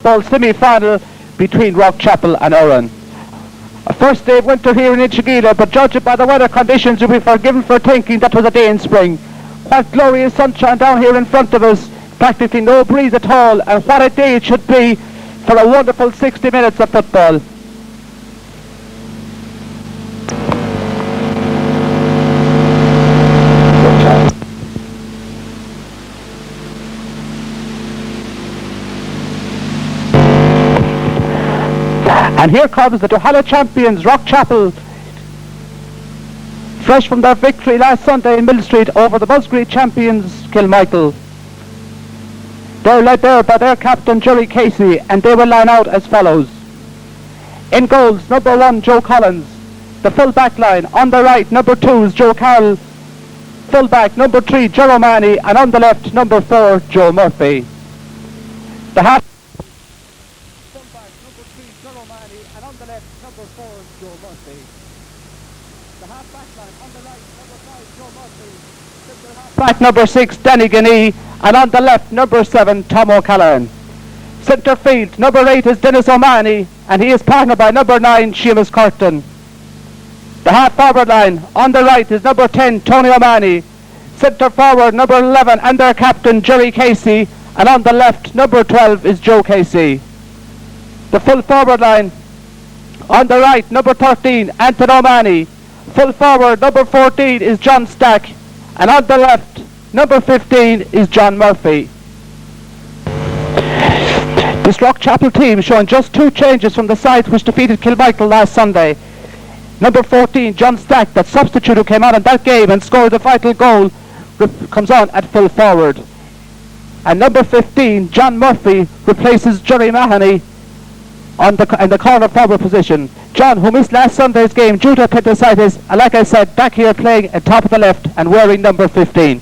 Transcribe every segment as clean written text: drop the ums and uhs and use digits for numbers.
football semi-final between Rockchapel and Urhan. A first day of winter here in Inchigeelagh, but judging by the weather conditions, you'll be forgiven for thinking that was a day in spring. What glorious sunshine down here in front of us, practically no breeze at all, and what a day it should be for a wonderful 60 minutes of football. And here comes the Duhallow champions, Rockchapel, fresh from their victory last Sunday in Mill Street over the Musgrave champions, Kilmichael. They're led there by their captain, Jerry Casey, and they will line out as follows. In goals, number 1, Joe Collins. The full back line, on the right, number 2 is Joe Carroll. Full back, number 3, Joe O'Mahony, and on the left, number 4, Joe Murphy. The half back number 6, Danny Guinea, and on the left, number 7, Tom O'Callaghan. Centre field, number 8 is Dennis O'Mahony, and he is partnered by number 9, Seamus Curtin. The half forward line, on the right is number 10, Tony O'Mahony. Centre forward, number 11, and their captain, Jerry Casey, and on the left, number 12 is Joe Casey. The full forward line, on the right, number 13, Anthony O'Mahony. Full forward, number 14 is John Stack, and on the left, number 15 is John Murphy. This Rockchapel team showing just 2 changes from the side which defeated Kilmichael last Sunday. Number 14, John Stack, that substitute who came on in that game and scored the vital goal, comes on at full forward. And number 15, John Murphy, replaces Jerry Mahoney in the corner forward position. John, who missed last Sunday's game due to appendicitis, and like I said, back here playing at top of the left and wearing number 15.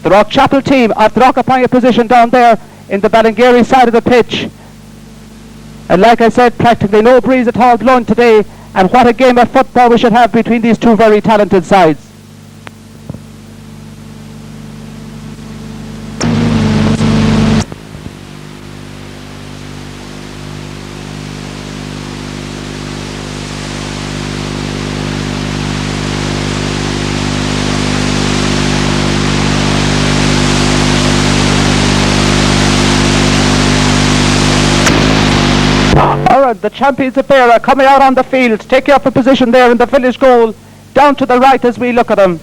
The Rockchapel team, after occupying a position down there in the Ballingeary side of the pitch, and like I said, practically no breeze at all blowing today, and what a game of football we should have between these two very talented sides. The champions of Bear are coming out on the field, taking up a position there in the village goal, down to the right as we look at them.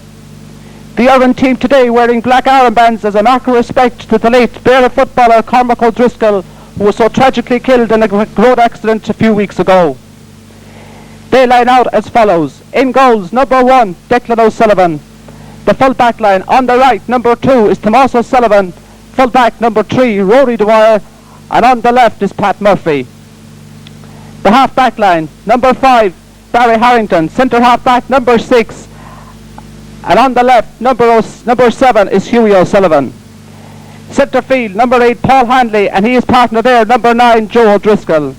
The Urhan team today wearing black armbands as a mark of respect to the late Bear footballer Cormac O'Driscoll, who was so tragically killed in a road accident a few weeks ago. They line out as follows. In goals, number 1, Declan O'Sullivan. The full back line, on the right, number 2 is Tomas O'Sullivan. Full back, number 3, Rory Dwyer, and on the left is Pat Murphy. The half back line, number 5, Barry Harrington. Centre half back, number 6, and on the left, number 7 is Hughie O'Sullivan. Centre field, number 8, Paul Handley, and he is partner there, number 9, Joe O'Driscoll.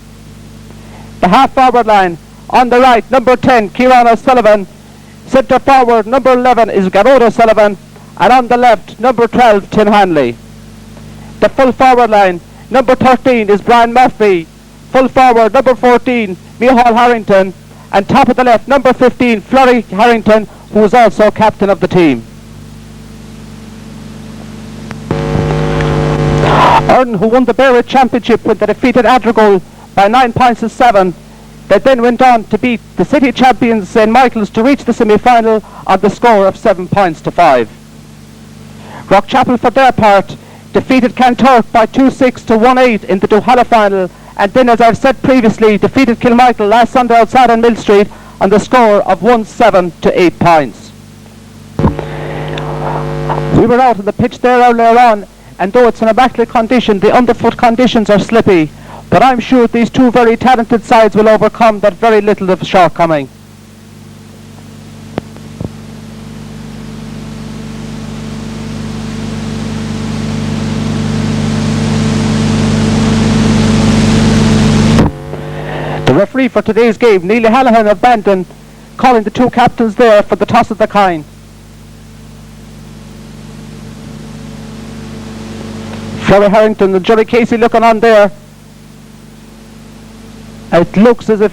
The half forward line, on the right, number 10, Kieran O'Sullivan. Centre forward, number 11 is Garrod O'Sullivan, and on the left, number 12, Tim Hanley. The full forward line, number 13 is Brian Murphy. Full forward, number 14, Micheál Harrington, and top of the left, number 15, Florrie Harrington, who is also captain of the team. Urhan, who won the Bear Championship when they defeated Adrigole by 9 points to 7, they then went on to beat the city champions St Michael's to reach the semi-final on the score of 7 points to 5. Rockchapel, for their part, defeated Cantorp by 2-6 to 1-8 in the Duhallow final, and then, as I've said previously, defeated Kilmichael last Sunday outside on Mill Street on the score of 1-7 to 8 points. We were out on the pitch there earlier on, and though it's an immaculate condition, the underfoot conditions are slippy, but I'm sure these two very talented sides will overcome that very little of shortcoming. The referee for today's game, Neil Hallahan of Bandon, calling the two captains there for the toss of the coin. Florrie Harrington and Jerry Casey looking on there It looks as if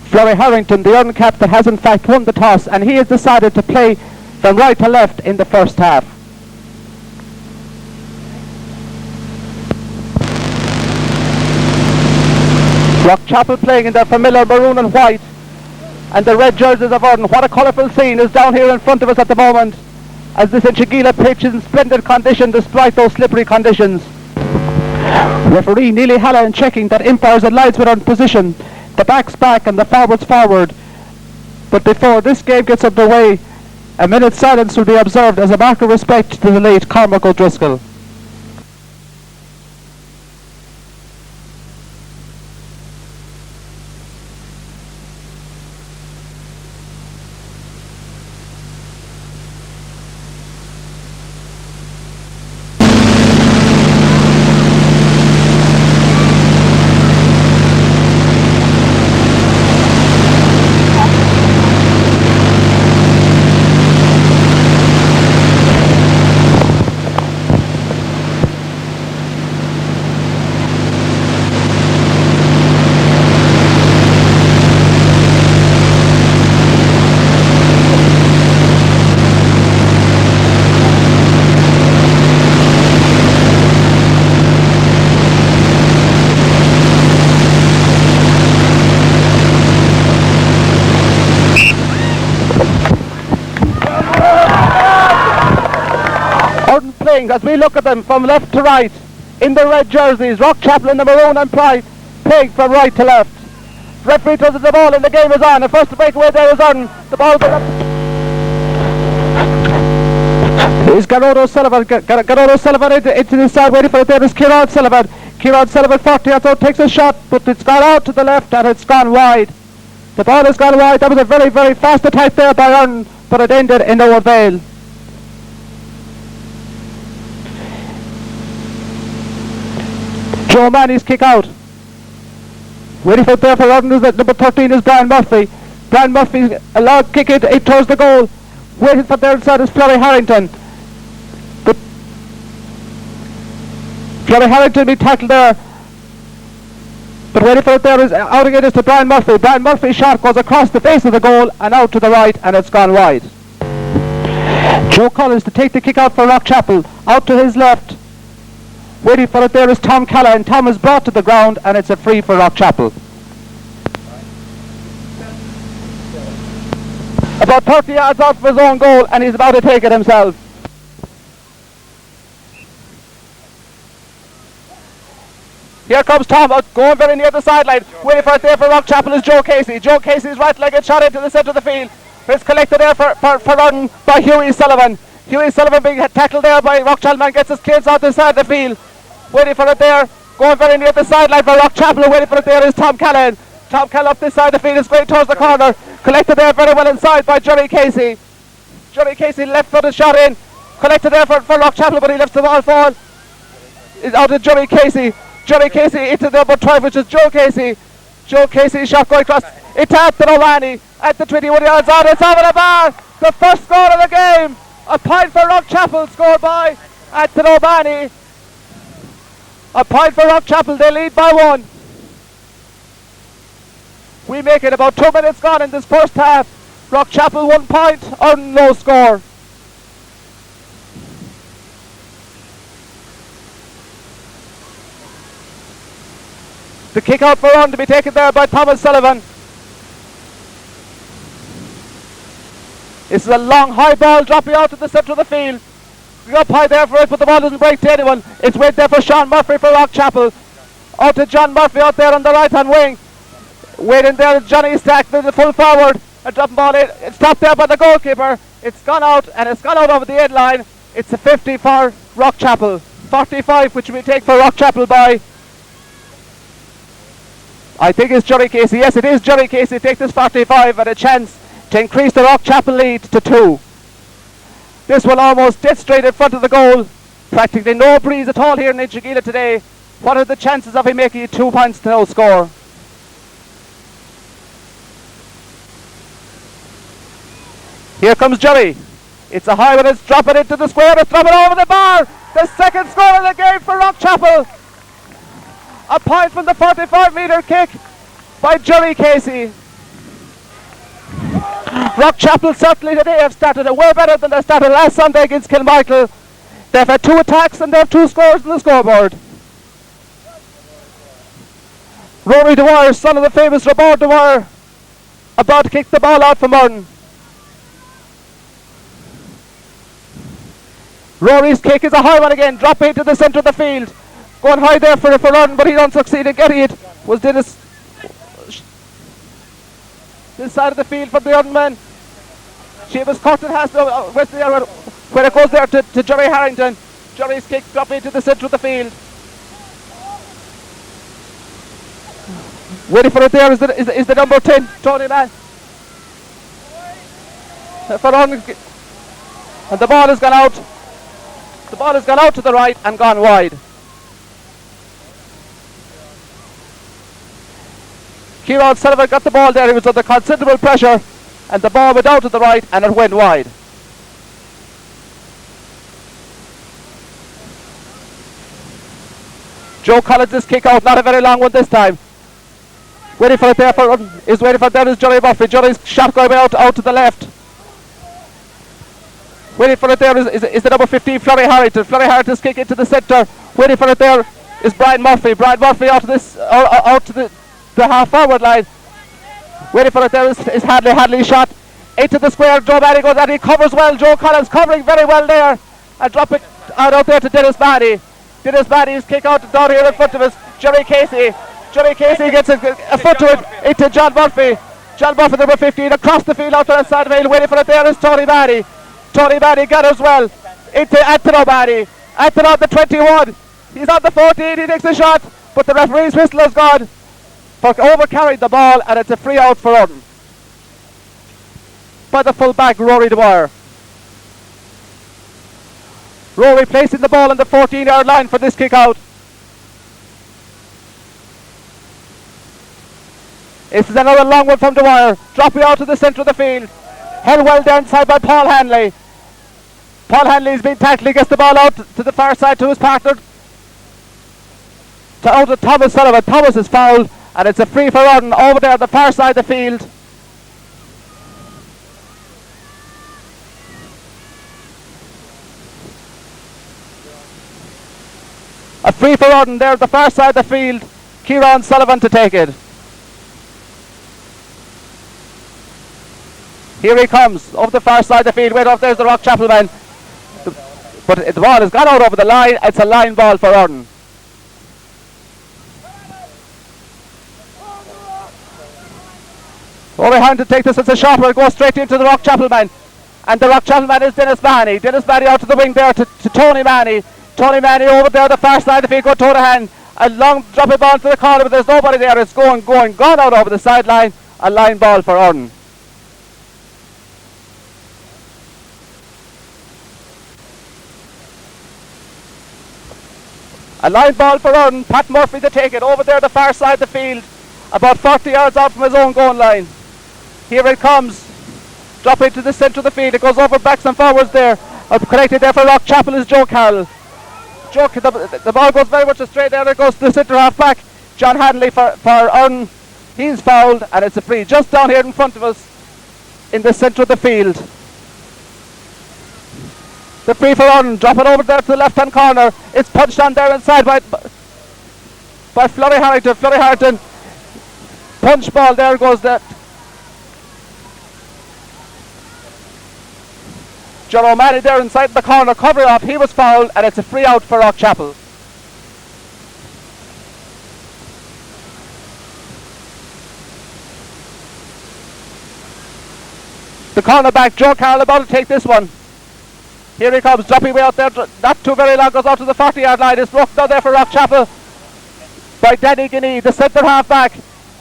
Florrie Harrington, the uncapped, that has in fact won the toss, and he has decided to play from right to left in the first half. Rockchapel playing in their familiar maroon and white, and the red jerseys of Urhan. What a colourful scene is down here in front of us at the moment, as this Inchigeela pitch is in splendid condition despite those slippery conditions. Referee Neely Halloran checking that umpires and lights were on position, the backs back and the forwards forward. But before this game gets underway, a minute's silence will be observed as a mark of respect to the late Cormac O'Driscoll. As we look at them from left to right in the red jerseys, Rockchapel in the maroon and white, playing from right to left. Referee tosses the ball and the game is on. The first breakaway there is on. The ball goes up. Is Garrod O'Sullivan. Garrod O'Sullivan into the side, waiting for it. There is Kieran Sullivan. Kieran Sullivan 40 yards out, takes a shot, but it's gone out to the left and it's gone wide. The ball has gone wide. That was a very, very fast attack there by Urhan, but it ended in no avail. Joe Manny's kick out. Waiting for it there for Urhan is that number 13 is Brian Murphy. Brian Murphy, a long kick it towards the goal. Waiting for there inside is Florrie Harrington. But Florrie Harrington be tackled there. But waiting for it there is out again is to Brian Murphy. Brian Murphy's shot goes across the face of the goal and out to the right, and it's gone wide. Joe Collins to take the kick out for Rockchapel. Out to his left. Waiting for it there is Tom Callahan. Tom is brought to the ground and it's a free for Rockchapel. About 30 yards out for his own goal and he's about to take it himself. Here comes Tom, going very near the sideline. Waiting for it there for Rockchapel is Joe Casey. Joe Casey's right-legged shot into the centre of the field. It's collected there for Urhan by Hughie Sullivan. Hughie Sullivan being tackled there by Rockchapel, man gets his clearance out the side of the field. Waiting for it there, going very near the sideline for Rockchapel. Waiting for it there is Tom Callahan. Tom Callahan up this side of the field is going towards the corner. Collected there very well inside by Jerry Casey. Jerry Casey left-footed shot in. Collected there for Rockchapel, but he lets the ball fall. Is out to Jerry Casey. Jerry Casey into the number 12, which is Joe Casey. Joe Casey shot going across. It's at the O'Rani at the 21 yards out. It's over the bar. The first score of the game. A point for Rockchapel, scored by Anthony O'Mahony. A point for Rockchapel, they lead by 1. We make it about 2 minutes gone in this first half. Rockchapel 1 point, Urhan no score. The kick out for Urhan to be taken there by Thomas Sullivan. This is a long high ball dropping out to the centre of the field. Up high there for it, but the ball doesn't break to anyone. It's wait there for Sean Murphy for Rockchapel. Out to John Murphy out there on the right hand wing. Waiting there is Johnny Stack, the full forward. A dropping ball in. It's stopped there by the goalkeeper. It's gone out and it's gone out over the end line. It's a 50 for Rockchapel. 45 which we take for Rockchapel by, I think it's Jerry Casey. Yes, it is Jerry Casey. Take this 45 and a chance to increase the Rockchapel lead to 2. This will almost dead straight in front of the goal. Practically no breeze at all here in Inchigeela today. What are the chances of him making it 2 points to no score? Here comes Jerry. It's a high one, it's dropping into the square, it's dropping over the bar. The second score of the game for Rockchapel. A point from the 45-metre kick. by Jerry Casey. Rockchapel certainly today have started way better than they started last Sunday against Kilmichael. They've had 2 attacks and they have 2 scores on the scoreboard. Rory Dwyer, son of the famous Robert Dwyer, about to kick the ball out for Murden. Rory's kick is a high one again, drop into the centre of the field. Going high there for Murden, but he don't succeed in getting it. Was Dennis this side of the field for the Murden man. Seamus Curtin has to when it goes there to Jerry Harrington. Jerry's kick drop into the centre of the field. Waiting for it there is the number 10, Tony Mann. And the ball has gone out. The ball has gone out to the right and gone wide. Kieran Sullivan got the ball there. He was under considerable pressure and the ball went out to the right and it went wide. Joe Collins' kick out, not a very long one this time. Waiting for it there is Johnny Murphy. Johnny's shot going out to the left. Waiting for it there is the number 15, Flurry Harrington. Flurry Harrington's kick into the centre. Waiting for it there is Brian Murphy. Brian Murphy out to the half forward line. Waiting for it there is Hadley. Hadley's shot into the square. Joe Manny goes and he covers well. Joe Collins covering very well there. And drop it out there to Dennis Manny. Dennis Manny's kick out down here in front of us. Jerry Casey. Jerry Casey gets a foot to it into John Murphy. John Murphy, number 15, across the field out to the side of the field. Waiting for it there is Tony Manny. Tony Manny got as well into Anthony Manny. Anthony on the 21. He's on the 14. He takes a shot, but the referee's whistle has gone for overcarrying the ball, and it's a free out for Orden by the full back Rory Dwyer. Rory placing the ball on the 14-yard line for this kick out. This is another long one from Dwyer, dropping out to the centre of the field. Held well down inside by Paul Hanley. Paul Hanley's been tackled, he gets the ball out to the far side to his partner. Out to Thomas Sullivan. Thomas is fouled and it's a free for Orden over there on the far side of the field. A free for Orden there at the far side of the field. Kieran Sullivan to take it. Here he comes, over the far side of the field. Wait off, there's the Rockchapel man. But the ball has gone out over the line. It's a line ball for Orden. O'Rehan to take this, it's a shot where it goes straight into the Rockchapel man. And the Rockchapel man is Dennis Manny. Dennis Manny out to the wing there to Tony Manny. Tony Manny over there, the far side of the field, go to O'Rehan. A long dropping ball to the corner, but there's nobody there. It's gone out over the sideline. A line ball for Orden. A line ball for Orden. Pat Murphy to take it over there the far side of the field, about 40 yards out from his own goal line. Here it comes, drop into the centre of the field. It goes over backs and forwards there. Connected there for Rockchapel is Joe Carroll. The ball goes very much straight there. It goes to the centre half back, John Hanley for Orden. He's fouled and it's a free just down here in front of us in the centre of the field. The free for Orden, drop it over there to the left hand corner. It's punched on there inside by Flurry Harrington. Flurry Harrington, punch ball, there goes that. John O'Malley there inside the corner, covering off. He was fouled and it's a free out for Rockchapel. The cornerback Joe Carroll about to take this one. Here he comes, dropping way out there, not too very long, goes out to the 40-yard line. It's broken down there for Rockchapel by Danny Guinea, the centre half back.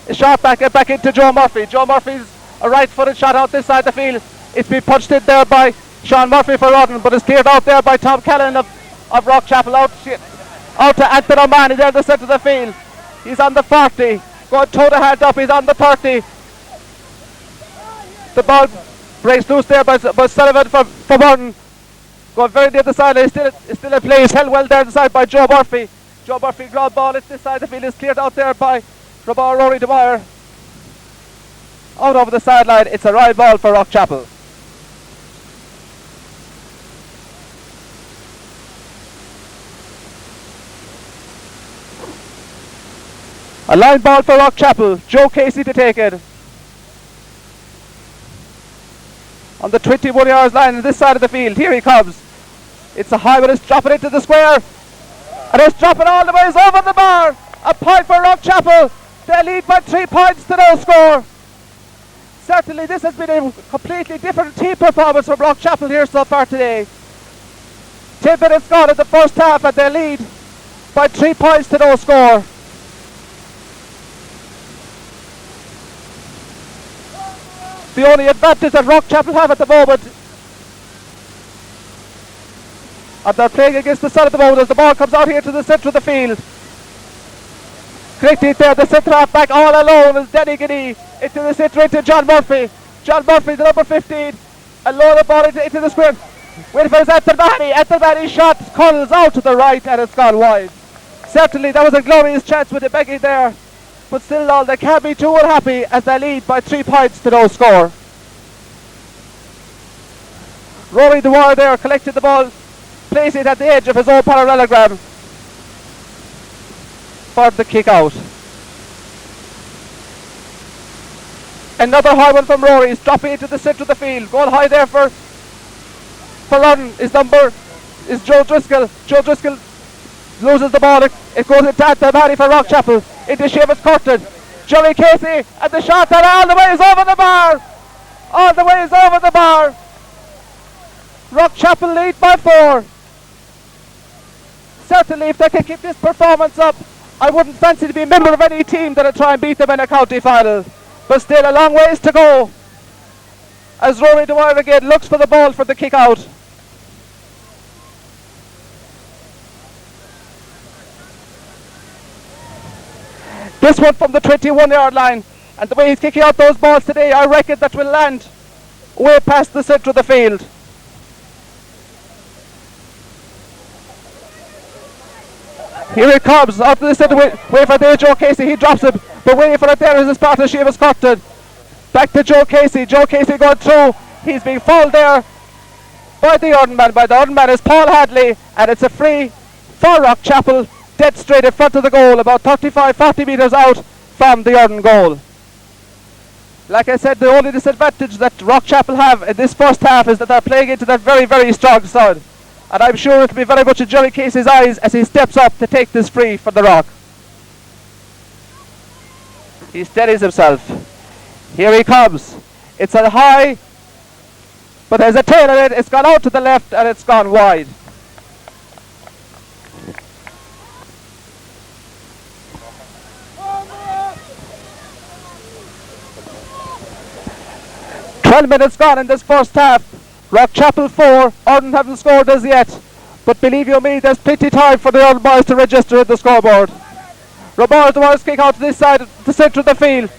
A shot back into Joe Murphy. Joe Murphy's a right-footed shot out this side of the field. It's been punched in there by Sean Murphy for Orden, but it's cleared out there by Tom Callan of Rockchapel. Out to Anthony O'Mahony there in the centre of the field. He's on the 40, going toe to hand up, he's on the 30. The ball breaks loose there by Sullivan from Orden. Going very near the sideline, it's still in play. It's held well there inside by Joe Murphy. Joe Murphy ground ball at this side of the field is cleared out there by Rory Dwyer. out over the sideline. It's a right ball for Rockchapel. A line ball for Rockchapel. Joe Casey to take it. On the 21 yards line on this side of the field. Here he comes. It's a high one. It's dropping into the square. And it's dropping all the way over the bar. A point for Rockchapel. They lead by 3 points to no score. Certainly this has been a completely different team performance from Rockchapel here so far today. 10 minutes gone in the first half and they lead by 3 points to no score. The only advantage that Rockchapel have at the moment, and they're playing against the sun at the moment, as the ball comes out here to the centre of the field. Correctly there, the centre half back all alone is Denny Guinea. Into the centre, into John Murphy. John Murphy, the number 15. A low ball into the square. Waiting for his Athelbani. Athelbani's shot curls out to the right and it's gone wide. Certainly that was a glorious chance with the begging there. But still all, they can't be too unhappy as they lead by 3 points to no score. Rory Dwyer there collected the ball, placed it at the edge of his own parallelogram for the kick out. Another high one from Rory. He's dropping into the centre of the field. Going high there for Run. His number is Joe Driscoll. Joe Driscoll loses the ball. It goes into Athelbani for Rockchapel. Into Seamus Curtin. Johnny Casey, and the shot and all the way is over the bar. All the way is over the bar. Rockchapel lead by 4. Certainly if they can keep this performance up, I wouldn't fancy to be a member of any team that'll try and beat them in a county final. But still a long ways to go. As Rory Dwyer again looks for the ball for the kick out. This one from the 21 yard line. And the way he's kicking out those balls today, I reckon that will land way past the centre of the field. Here it comes, out to the centre, wait for there, Joe Casey, he drops it, but waiting for it there is his partner, Seamus Curtin. Back to Joe Casey going through, he's being fouled there by the Urdon man is Paul Hadley, and it's a free for Rockchapel, dead straight in front of the goal, about 35-40 metres out from the Urdon goal. Like I said, the only disadvantage that Rockchapel have in this first half is that they're playing into that very, very strong side. And I'm sure it'll be very much in Johnny Casey's eyes as he steps up to take this free for the Rock. He steadies himself. Here he comes. It's a high, but there's a tail in it. It's gone out to the left and it's gone wide. Twelve minutes gone in this first half. Rockchapel 4, Urdon haven't scored as yet, but believe you me, there's plenty time for the Urdon boys to register at the scoreboard. Robar Dwyer's kick out to this side, the centre of the field,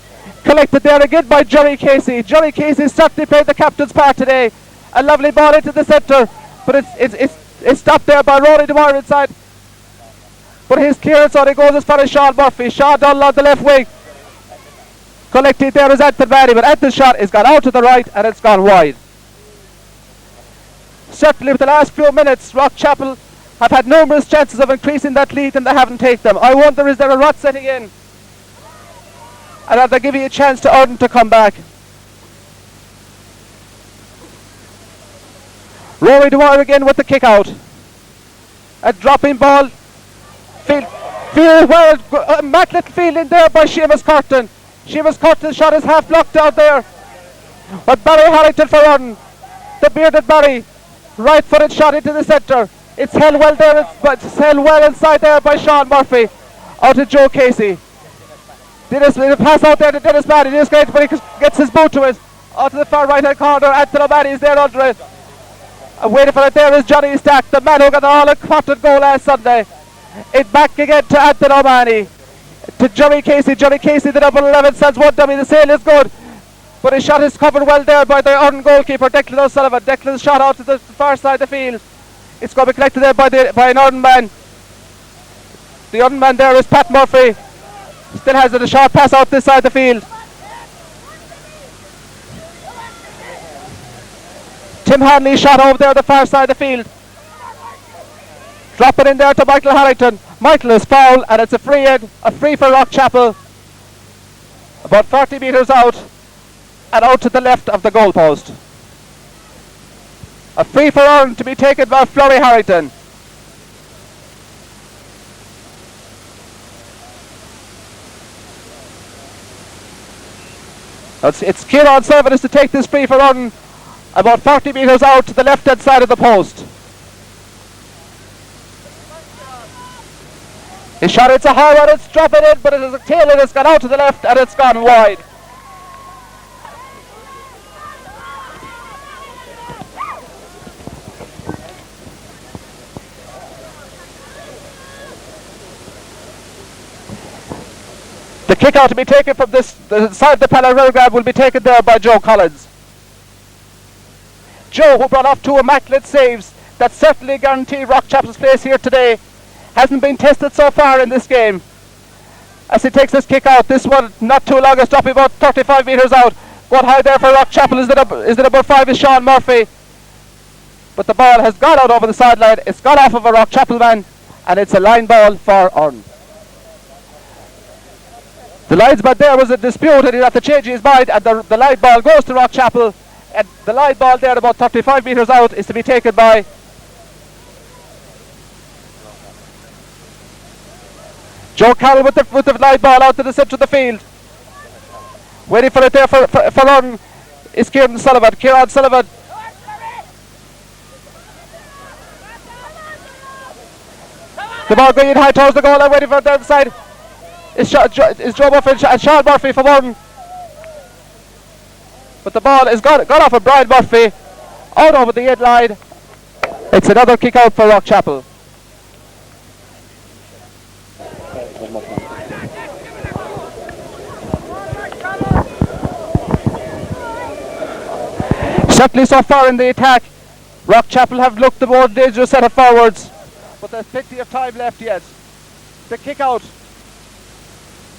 collected there again by Johnny Casey. Johnny Casey certainly played the captain's part today. A lovely ball into the centre, but it's stopped there by Rory Dwyer inside. But his clearance on it goes as far as Sean Murphy. Sean Dunn on the left wing. Collected there is Anthony Manny, but Anthony's shot has gone out to the right and it's gone wide. Certainly with the last few minutes, Rockchapel have had numerous chances of increasing that lead and they haven't taken them. I wonder, is there a rot setting in? And are they giving a chance to Urdon to come back? Rory Dwyer again with the kick out. A dropping ball. Field well, immaculate fielding there by Seamus Curtin. Seamus Curtin's shot is half blocked down there. But Barry Harrington for Urdon. The bearded Barry. Right footed shot into the centre. It's held well there, but it's held well inside there by Sean Murphy. Out to Joe Casey. The pass out there to Dennis Manny. Dennis great, but he gets his boot to it. Out to the far right hand corner. Anthony Manny is there under it. And waiting for it there is Johnny Stack, the man who got the all-important goal last Sunday. It back again to Anthony Manny. To Johnny Casey. Johnny Casey, the number 11, sends one dummy. The sail is good. But his shot is covered well there by the Urdon goalkeeper, Declan O'Sullivan. Declan's shot out to the far side of the field. It's going to be collected there by an Urdon man. The Urdon man there is Pat Murphy. Still has a short pass out this side of the field. Tim Hanley shot over there the far side of the field. Drop it in there to Michael Harrington. Michael is fouled and it's a free for Rockchapel. About 40 metres out and out to the left of the goalpost. A free for Earn to be taken by Flurry Harrington. It's Kieran Sullivan is to take this free for Earn about 40 metres out to the left hand side of the post. His shot, it's a high one, it's dropping in, but it is a tail and it's gone out to the left and it's gone wide. The kick out to be taken from the side of the parallel grab will be taken there by Joe Collins. Joe, who brought off two immaculate saves that certainly guarantee Rockchapel's place here today, hasn't been tested so far in this game. As he takes this kick out, this one not too long, it's dropping about 35 metres out. Going high there for Rockchapel is the number 5 is Sean Murphy. But the ball has gone out over the sideline, it's gone off of a Rockchapel man, and it's a line ball for Earn. The linesman there was a dispute and he had to change his mind, and the line ball goes to Rockchapel, and the line ball there about 35 metres out is to be taken by Joe Carroll with the line ball out to the centre of the field. Waiting for it there for Earn is Kieran Sullivan. Kieran Sullivan. The ball going in high towards the goal and waiting for it down the side. Is Joe Murphy and Sean Murphy for Earn. But the ball is gone off of Brian Murphy out over the end line. It's another kick out for Rockchapel. Certainly so far in the attack, Rockchapel have looked the more dangerous set of forwards, but there's plenty of time left yet. The kick out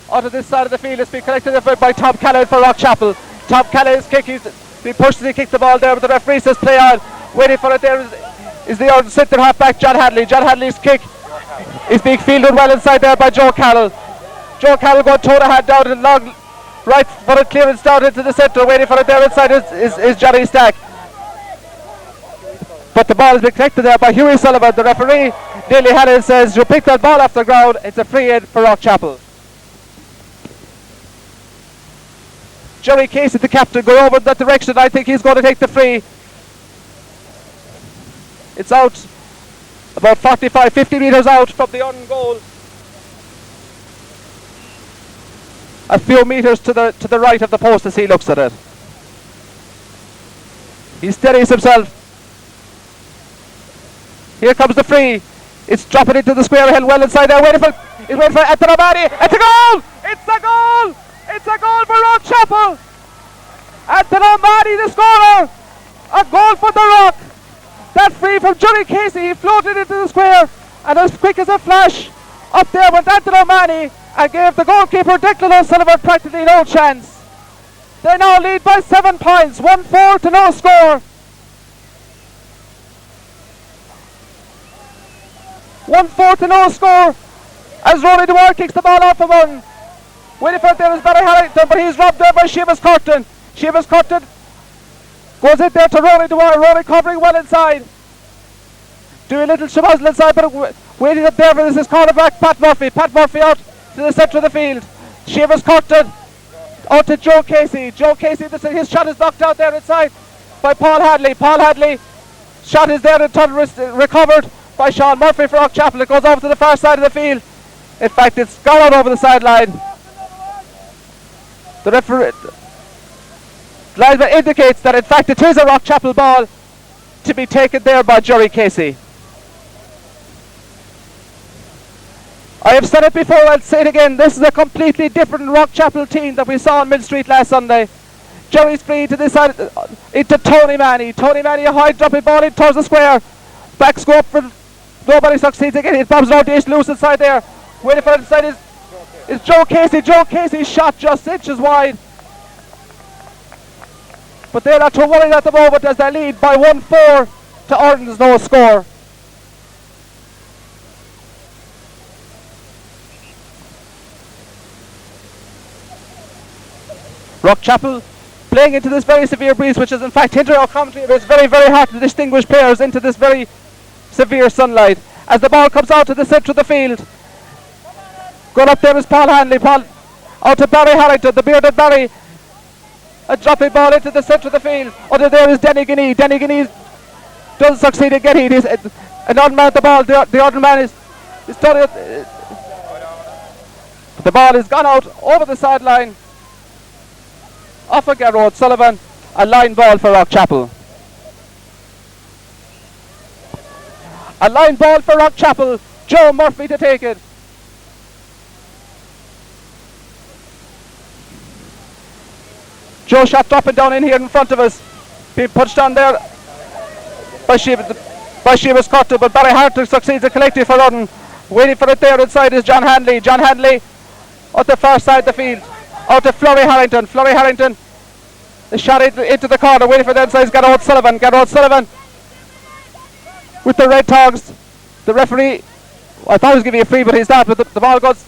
onto this side of the field is being collected by Tom Callan for Rockchapel. Tom Callan's kick, he pushes, he kicks the ball there, but the referee says play on. Waiting for it there is the centre half back John Hadley. John Hadley's kick is being fielded well inside there by Joe Carroll. Joe Carroll going toe to hand down and long right footed clearance down into the centre. Waiting for it there inside is Johnny Stack. But the ball has been collected there by Hughie Sullivan. The referee, Nearly Hannon, says you pick that ball off the ground. It's a free in for Rockchapel. Jerry Casey, the captain, going over in that direction. I think he's going to take the free. It's out about 50 metres out from the Earn goal. A few metres to the right of the post as he looks at it. He steadies himself. Here comes the free. It's dropping into the square, held well inside there, waiting for Anthony O'Mahony. It's a goal! It's a goal! It's a goal for Rockchapel! Anthony O'Mahony, the scorer! A goal for the Rock! That free from Johnny Casey, he floated into the square, and as quick as a flash, up there went Anthony O'Mahony and gave the goalkeeper Declan O'Sullivan practically no chance. They now lead by 7 points, 1-4 to no score. 1-4 to no score as Rory Dwyer kicks the ball off of one. Waiting for it there is Barry Harrington, but he's robbed there by Seamus Curtin. Seamus Curtin goes in there to Rory Dwyer. Rory covering well inside. Doing a little shabazzle inside, but waiting up there for this is cornerback Pat Murphy. Pat Murphy out to the centre of the field. Seamus Curtin out to Joe Casey. Joe Casey, his shot is knocked out there inside by Paul Hadley. Paul Hadley shot is there and recovered by Sean Murphy for Rockchapel. It goes over to the far side of the field. In fact, it's gone out over the sideline. The referee linesman indicates that in fact it is a Rockchapel ball to be taken there by Jerry Casey. I have said it before, I'll say it again. This is a completely different Rockchapel team that we saw on Mill Street last Sunday. Jerry's free to this side into Tony Manny. Tony Manny, a high dropping ball in towards the square. Back scope for nobody succeeds again. It bombs out Ace loose inside there. Waiting for it inside is Joe Casey. Joe Casey's shot just inches wide. But they're not too worried at the moment as they lead by 1-4 to Ireland's no score. Rockchapel playing into this very severe breeze, which is in fact hindering our commentary. It's very, very hard to distinguish players into this very severe sunlight. As the ball comes out to the centre of the field, going up there is Paul Hanley. Paul out to Barry Harrington, the bearded Barry. A dropping ball into the centre of the field. Under there is Denny Guinea. Denny Guinea doesn't succeed in getting it. An odd man at the ball. The other man is turning it. The ball is gone out over the sideline. Off of Garrod Sullivan. A line ball for Rockchapel. A line ball for Rockchapel. Joe Murphy to take it. Joe shot dropping down in here in front of us. Being punched on there by Sheamus Curtin, but Barry Harter succeeds in collecting for Rudden. Waiting for it there inside is John Hanley. John Hanley at the far side of the field. Out to Flurry Harrington. Flurry Harrington. The shot into the corner. Waiting for the inside is Garrod Sullivan. Garrod Sullivan with the red togs. The referee, I thought he was giving a free, but he's not. But the ball goes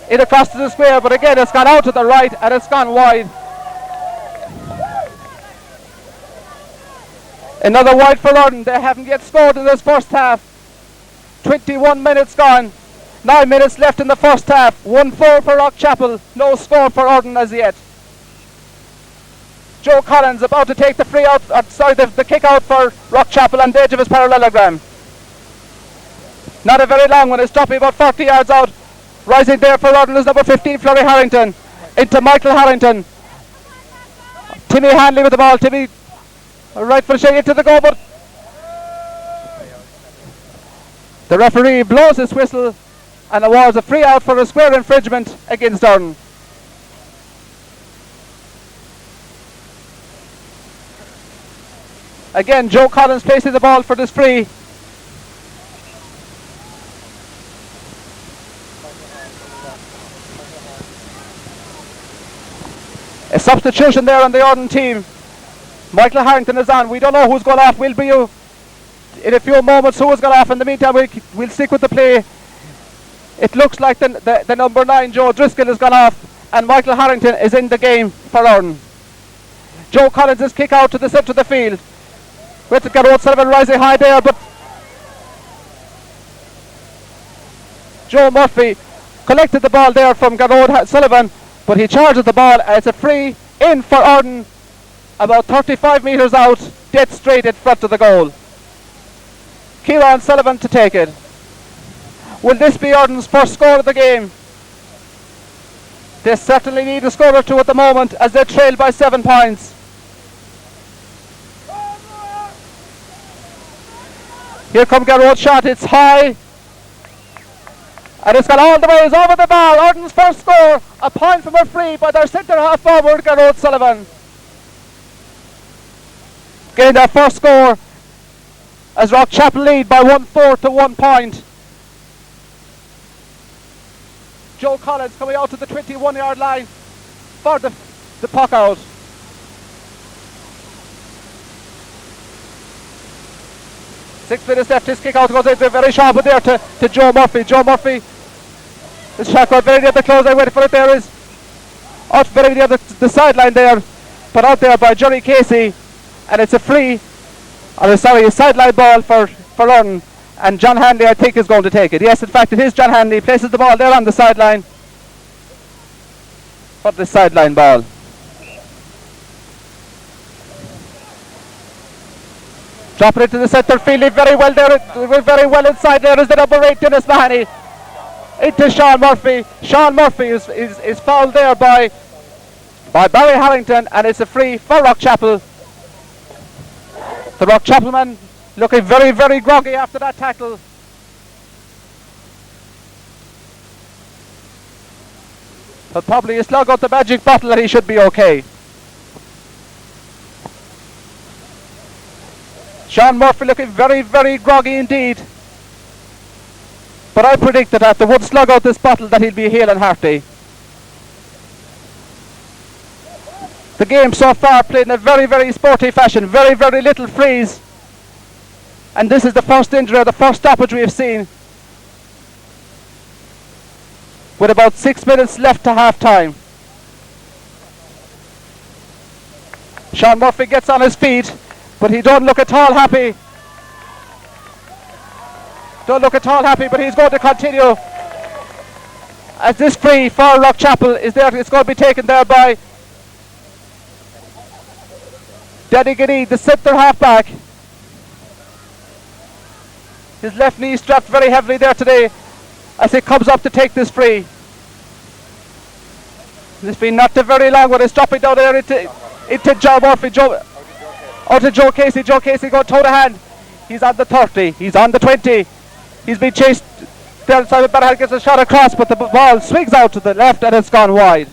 in across to the square. But again, it's gone out to the right and it's gone wide. Another wide for Rudden. They haven't yet scored in this first half. 21 minutes gone. 9 minutes left in the first half. 1-4 for Rockchapel. No score for Rudden as yet. Joe Collins about to take the free out, the kick out for Rockchapel on the edge of his parallelogram. Not a very long one. It's dropping about 40 yards out. Rising there for Rudden is number 15, Flurry Harrington. Into Michael Harrington. Timmy Hanley with the ball. Timmy right for shake into the goal, but the referee blows his whistle and awards a free out for a square infringement against Durham. Again, Joe Collins places the ball for this free. A substitution there on the Orden team. Michael Harrington is on. We don't know who's gone off. We'll be in a few moments who has gone off. In the meantime, we'll stick with the play. It looks like the number 9, Joe Driscoll, has gone off, and Michael Harrington is in the game for Orden. Joe Collins is kick out to the centre of the field. With Garrod Sullivan rising high there, but Joe Murphy collected the ball there from Garrod Sullivan, but he charges the ball, and it's a free in for Orden. About 35 metres out, dead straight in front of the goal. Kieran Sullivan to take it. Will this be Arden's first score of the game? They certainly need a score or two at the moment as they trail by 7 points. Here comes Garrod's shot, it's high. And it's gone all the way, it's over the bar. Arden's first score, a point from a free by their centre half forward, Garrod Sullivan. Getting their first score as Rockchapel lead by 1-4 to 1 point. Joe Collins coming out to the 21-yard line for the puck out. Six minutes left, his kick out goes in very sharp there to Joe Murphy. Joe Murphy is shot out very near the close. I waited for it. There is out very near the sideline there, put out there by Jerry Casey. And it's a free, a sideline ball for Orden. And John Hanley, I think, is going to take it. Yes, in fact, it is John Hanley. He places the ball there on the sideline for the sideline ball. Dropping it to the centre field, very well there, very well inside there is the number 8, Dennis Mahoney. Into Sean Murphy. Sean Murphy is fouled there by Barry Harrington, and it's a free for Rockchapel. The Rockchapel man looking very, very groggy after that tackle. But probably a slug out the magic bottle and he should be okay. Sean Murphy looking very, very groggy indeed. But I predict that after one slug out this bottle that he'll be hale and hearty. The game so far played in a very, very sporty fashion, very, very little freeze. And this is the first injury, the first stoppage we have seen. With about 6 minutes left to half time. Sean Murphy gets on his feet, but he don't look at all happy. Don't look at all happy, but he's going to continue. As this free for Rockchapel is there, it's going to be taken there by Danny Giddy, the centre half-back. His left knee strapped very heavily there today as he comes up to take this free. This been not a very long one. It's dropping down there into John Murphy. Out to Joe Casey. Joe Casey going toe to hand. He's on the 30. He's on the 20. He's been chased there. Simon Barrett gets a shot across, but the ball swings out to the left and it's gone wide.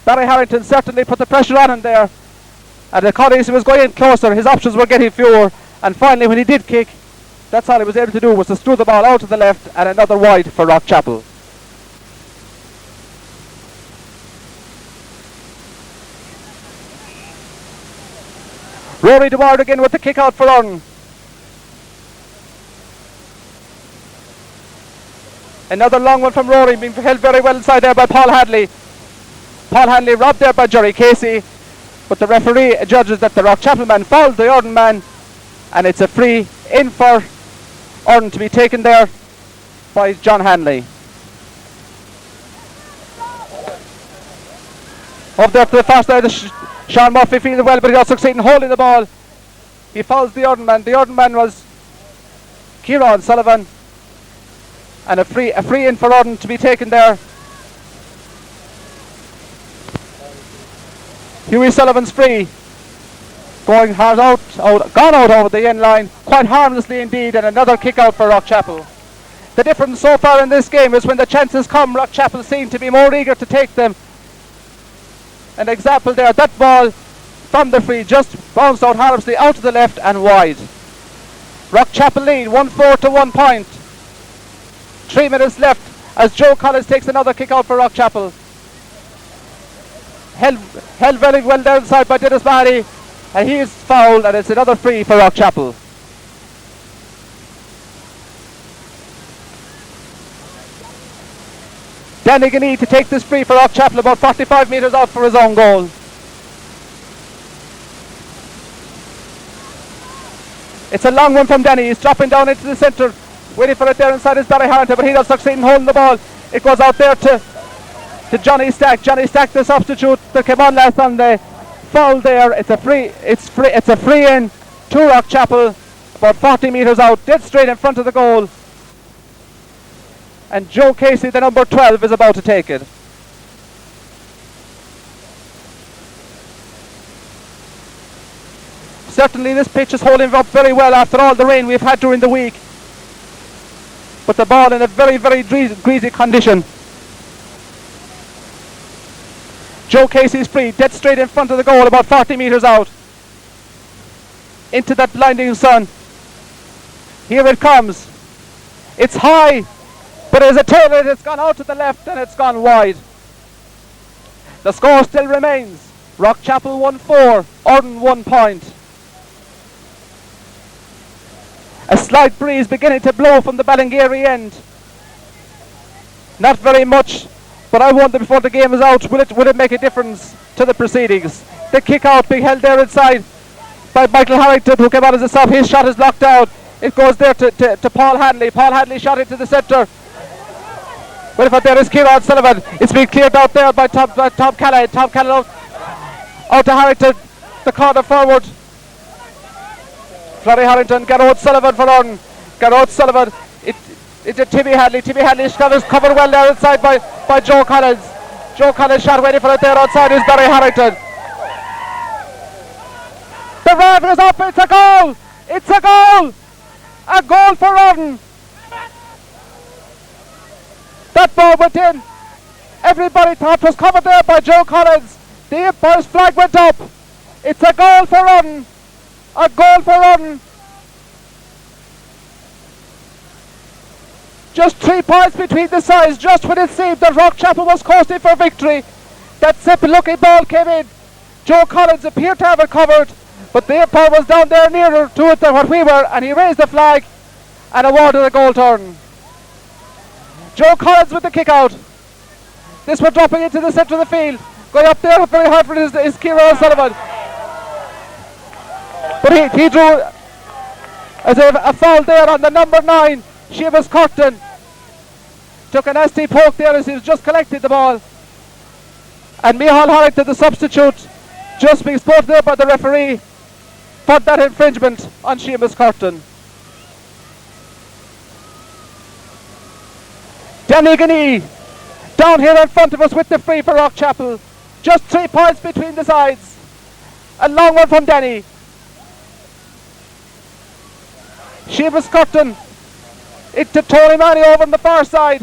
Barry Harrington certainly put the pressure on him there. And the Casey was going in closer. His options were getting fewer. And finally, when he did kick, that's all he was able to do was to screw the ball out to the left and another wide for Rockchapel. Rory DeWard again with the kick out for Urn. Another long one from Rory, being held very well inside there by Paul Hadley. Paul Hadley robbed there by Jerry Casey, but the referee judges that the Rockchapel man fouled the Urn man, and it's a free in for Urn to be taken there by John Hanley. Up there to the far side, Sean Murphy feels well, but he also succeeded in holding the ball. He fouls the Urn man. The Urn man was Kieran Sullivan, and a free in for Urn to be taken there. Hughie Sullivan's free, going hard gone out over the end line, quite harmlessly indeed, and another kick out for Rockchapel. The difference so far in this game is when the chances come, Rockchapel seem to be more eager to take them. An example there, that ball from the free just bounced out harmlessly out to the left and wide. Rockchapel lead 1-4 to 1 point. 3 minutes left as Joe Collins takes another kick out for Rockchapel. Held very well down inside by Dennis Mahoney, and he is fouled, and it's another free for Rockchapel. Danny Ganney to take this free for Rockchapel about 45 metres out for his own goal. It's a long one from Danny. He's dropping down into the centre, waiting for it there inside his Barry Harrington, but he does succeed in holding the ball. It goes out there to Johnny Stack. Johnny Stack, the substitute that came on last Sunday, foul there. It's a free in to Rockchapel, about 40 metres out, dead straight in front of the goal. And Joe Casey, the number 12, is about to take it. Certainly this pitch is holding up very well after all the rain we've had during the week. But the ball in a very, very greasy condition. Joe Casey's free, dead straight in front of the goal, about 40 metres out. Into that blinding sun. Here it comes. It's high, but as a tail it's gone out to the left and it's gone wide. The score still remains. Rockchapel 1-4, Urn 1 point. A slight breeze beginning to blow from the Ballingeary end. Not very much, but I wonder before the game is out, will it make a difference to the proceedings? The kick out being held there inside by Michael Harrington, who came out as a sub. His shot is locked out. It goes there to Paul Hanley. Paul Hanley shot into the centre. Well, if there is Kieran Sullivan, it's been cleared out there by Tom Callahan. Tom Callahan out to Harrington, the corner forward. Florrie Harrington, Garrod Sullivan for Urn. Garrod Sullivan, it's a Timmy Hadley. Timmy Hadley's shot is covered well there inside by Joe Collins. Joe Collins shot waiting for it there outside is Barry Harrington. The ref is up, it's a goal! It's a goal! A goal for Urn! That ball went in. Everybody thought was covered there by Joe Collins. The umpire's flag went up. It's a goal for Urn. A goal for Urn. Just 3 points between the sides, just when it seemed that Rockchapel was coasting for victory. That simple-looking ball came in. Joe Collins appeared to have it covered, but the umpire was down there nearer to it than what we were, and he raised the flag and awarded a goal turn. Joe Collins with the kick out. This one dropping into the centre of the field. Going up there very hard for is Kieran O'Sullivan. But he drew as a foul there on the number 9, Seamus Curtin. Took a nasty poke there as he was just collecting the ball. And Micheál Harrington, the substitute, just being spoken there by the referee for that infringement on Seamus Curtin. Danny Ganey down here in front of us with the free for Rockchapel. Just 3 points between the sides. A long one from Danny. Seamus Curtin into Tony Manny over on the far side.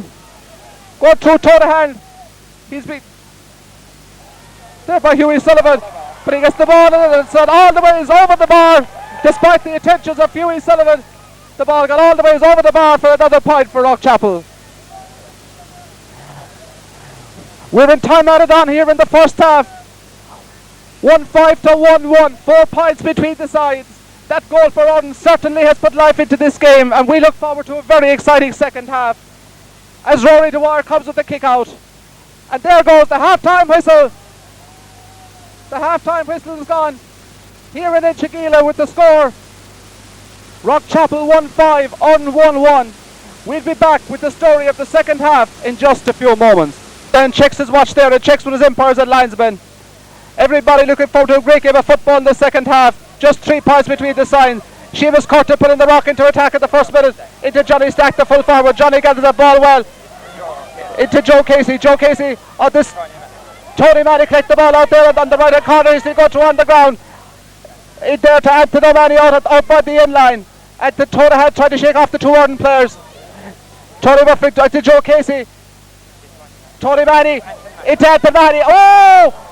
Going through Tonahan. He's been there by Hughie Sullivan, but he gets the ball and it's all the ways over the bar. Despite the attentions of Hughie Sullivan, the ball got all the ways over the bar for another point for Rockchapel. We're in time added on here in the first half. 1-5 to 1-1, 4 points between the sides. That goal for Orden certainly has put life into this game, and we look forward to a very exciting second half as Rory Dwyer comes with the kick out. And there goes the half-time whistle. The half-time whistle is gone here in Inchigeelagh with the score. Rockchapel 1-5, Orden 1-1. We'll be back with the story of the second half in just a few moments. Then checks his watch there and checks with his umpires and linesmen. Everybody looking forward to a great game of football in the second half. Just 3 points between the sides. Seamus Curtin putting the rock into attack at the first minute. Into Johnny Stack, the full forward. Johnny gathers the ball well. Into Joe Casey. Joe Casey on this. Tony Manny collect the ball out there on the right hand corner. He's going to on the ground. In there to Anthony Manny out by the end line. And the Tony had tried to shake off the 2 Orden players. Tony Murphy to Joe Casey. Tony Manny into Anthony Manny. Oh!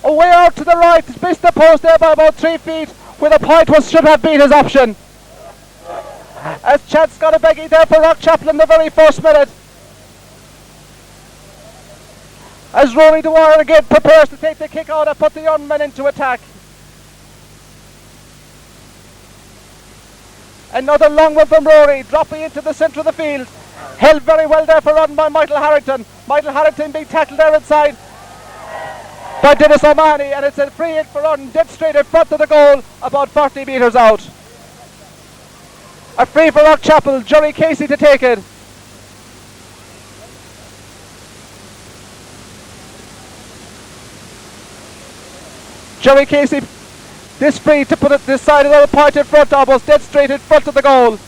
Way out to the right, missed the post there by about 3 feet, where the point should have been his option. As Chance got a begging there for Rockchapel in the very first minute. As Rory Dwyer again prepares to take the kick out and put the young men into attack. Another long one from Rory, dropping into the centre of the field. Held very well there for run by Michael Harrington. Michael Harrington being tackled there inside by Dennis O'Mahony, and it's a free hit for Orden, dead straight in front of the goal, about 40 metres out. A free for Rockchapel, Jerry Casey to take it. Jerry Casey, this free to put it this side of the point in front, almost dead straight in front of the goal.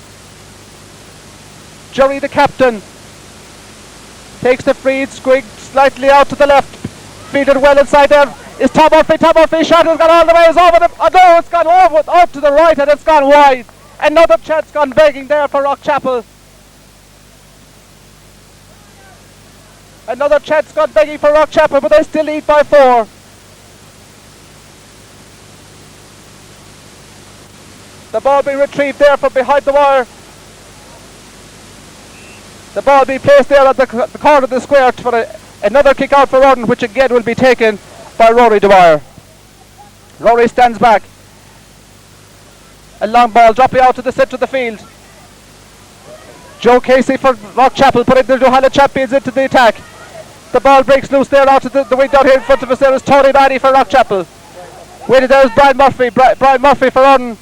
Jerry, the captain, takes the free, squig slightly out to the left. Feeded well inside there is Tom Murphy. Tom Murphy's shot has gone all the way. It's over the. Oh no, it's gone over out to the right and it's gone wide. Another chance gone begging there for Rockchapel. Another chance gone begging for Rockchapel, but they still lead by 4. The ball being retrieved there from behind the wire. The ball being placed there at the corner of the square for another kick out for Orden, which again will be taken by Rory Dwyer. Rory stands back. A long ball dropping out to the centre of the field. Joe Casey for Rockchapel putting the Duhallow champions into the attack. The ball breaks loose there out to the wing down here in front of us. There is Tony Manny for Rockchapel. Waiting there is Brian Murphy. Brian Murphy for Orden.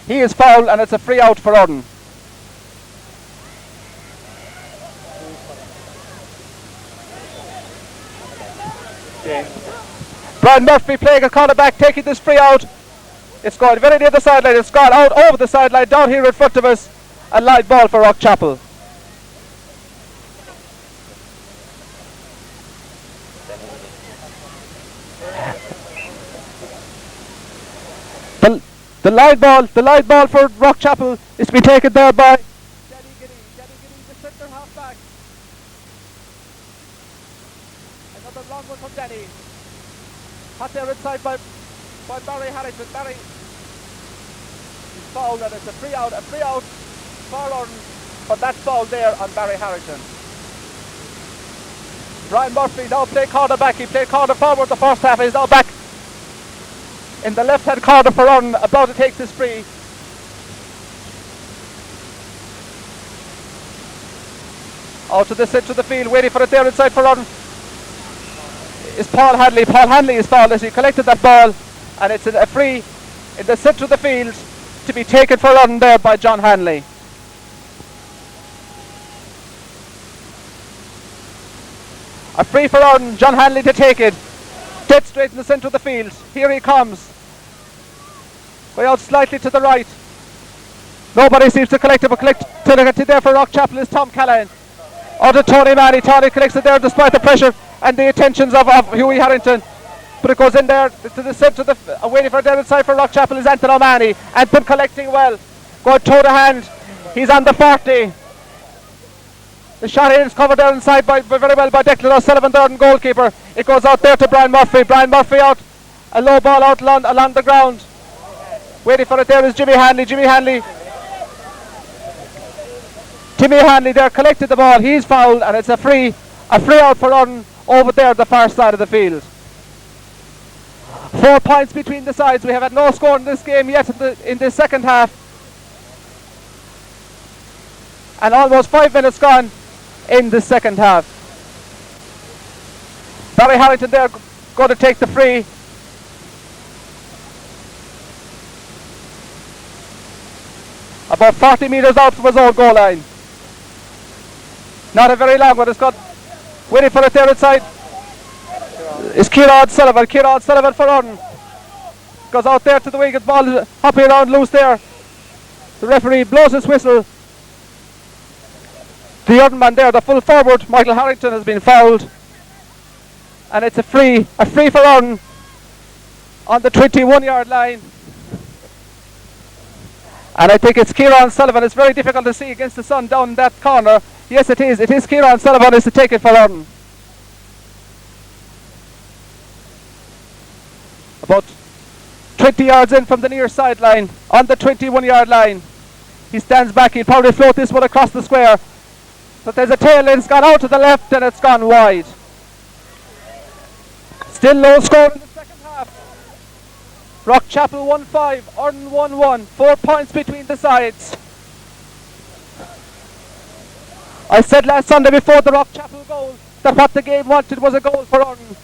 He is fouled and it's a free out for Orden. Brian Murphy playing a corner back, taking this free out. It's gone very near the sideline. It's gone out over the sideline, down here in front of us. A live ball for Rockchapel. The live ball for Rockchapel is to be taken there by Danny Giddy, the centre half back. Another long one from Danny. Hot there inside by Barry Harrington. Barry is fouled and it's a free out for Orden, but that foul there on Barry Harrington. Brian Murphy now played corner back. He played corner forward the first half. He's now back in the left-hand corner for Urhan, about to take this free. Out to the centre of the field, waiting for it there inside for Urhan. Is Paul Hanley. Paul Hanley is fouled as he collected that ball, and it's a free in the centre of the field to be taken for Urhan there by John Hanley. A free for Urhan, John Hanley to take it. Dead straight in the centre of the field. Here he comes. Way out slightly to the right. Nobody seems to collect it, but collected there for Rockchapel is Tom Callahan. Out to Tony Manny. Tony collects it there despite the pressure and the attentions of Hughie Harrington. But it goes in there to the centre of the waiting for there inside for Rockchapel is Anthony O'Mahony. Anthony collecting well. Going toe to hand. He's on the 40. The shot is covered there inside very well by Declan O'Sullivan, the Urhan goalkeeper. It goes out there to Brian Murphy. Brian Murphy out. A low ball out along the ground. Waiting for it there is Jimmy Hanley. Timmy Hanley there collected the ball. He's fouled, and it's a free out for Urhan over there at the far side of the field. 4 points between the sides. We have had no score in this game yet in the second half. And almost 5 minutes gone in the second half. Barry Harrington there going to take the free. About 40 metres out from his own goal line. Not a very long one. It's got waiting for it there inside. It's Kieran Sullivan. Kieran Sullivan for Urhan. Goes out there to the wing. The ball is hopping around loose there. The referee blows his whistle. The Urhan man there, the full forward, Michael Harrington, has been fouled. And it's a free for Urhan on the 21-yard line. And I think it's Kieran Sullivan. It's very difficult to see against the sun down in that corner. Yes, it is. It is Kieran Sullivan is to take it for Urhan. About 20 yards in from the near sideline, on the 21-yard line. He stands back. He'll probably float this one across the square. But there's a tail in. It's gone out to the left and it's gone wide. Still low score in the second half. Rockchapel 1-5, Urhan 1-1. 4 points between the sides. I said last Sunday before the Rockchapel goal that what the game wanted was a goal for Urhan.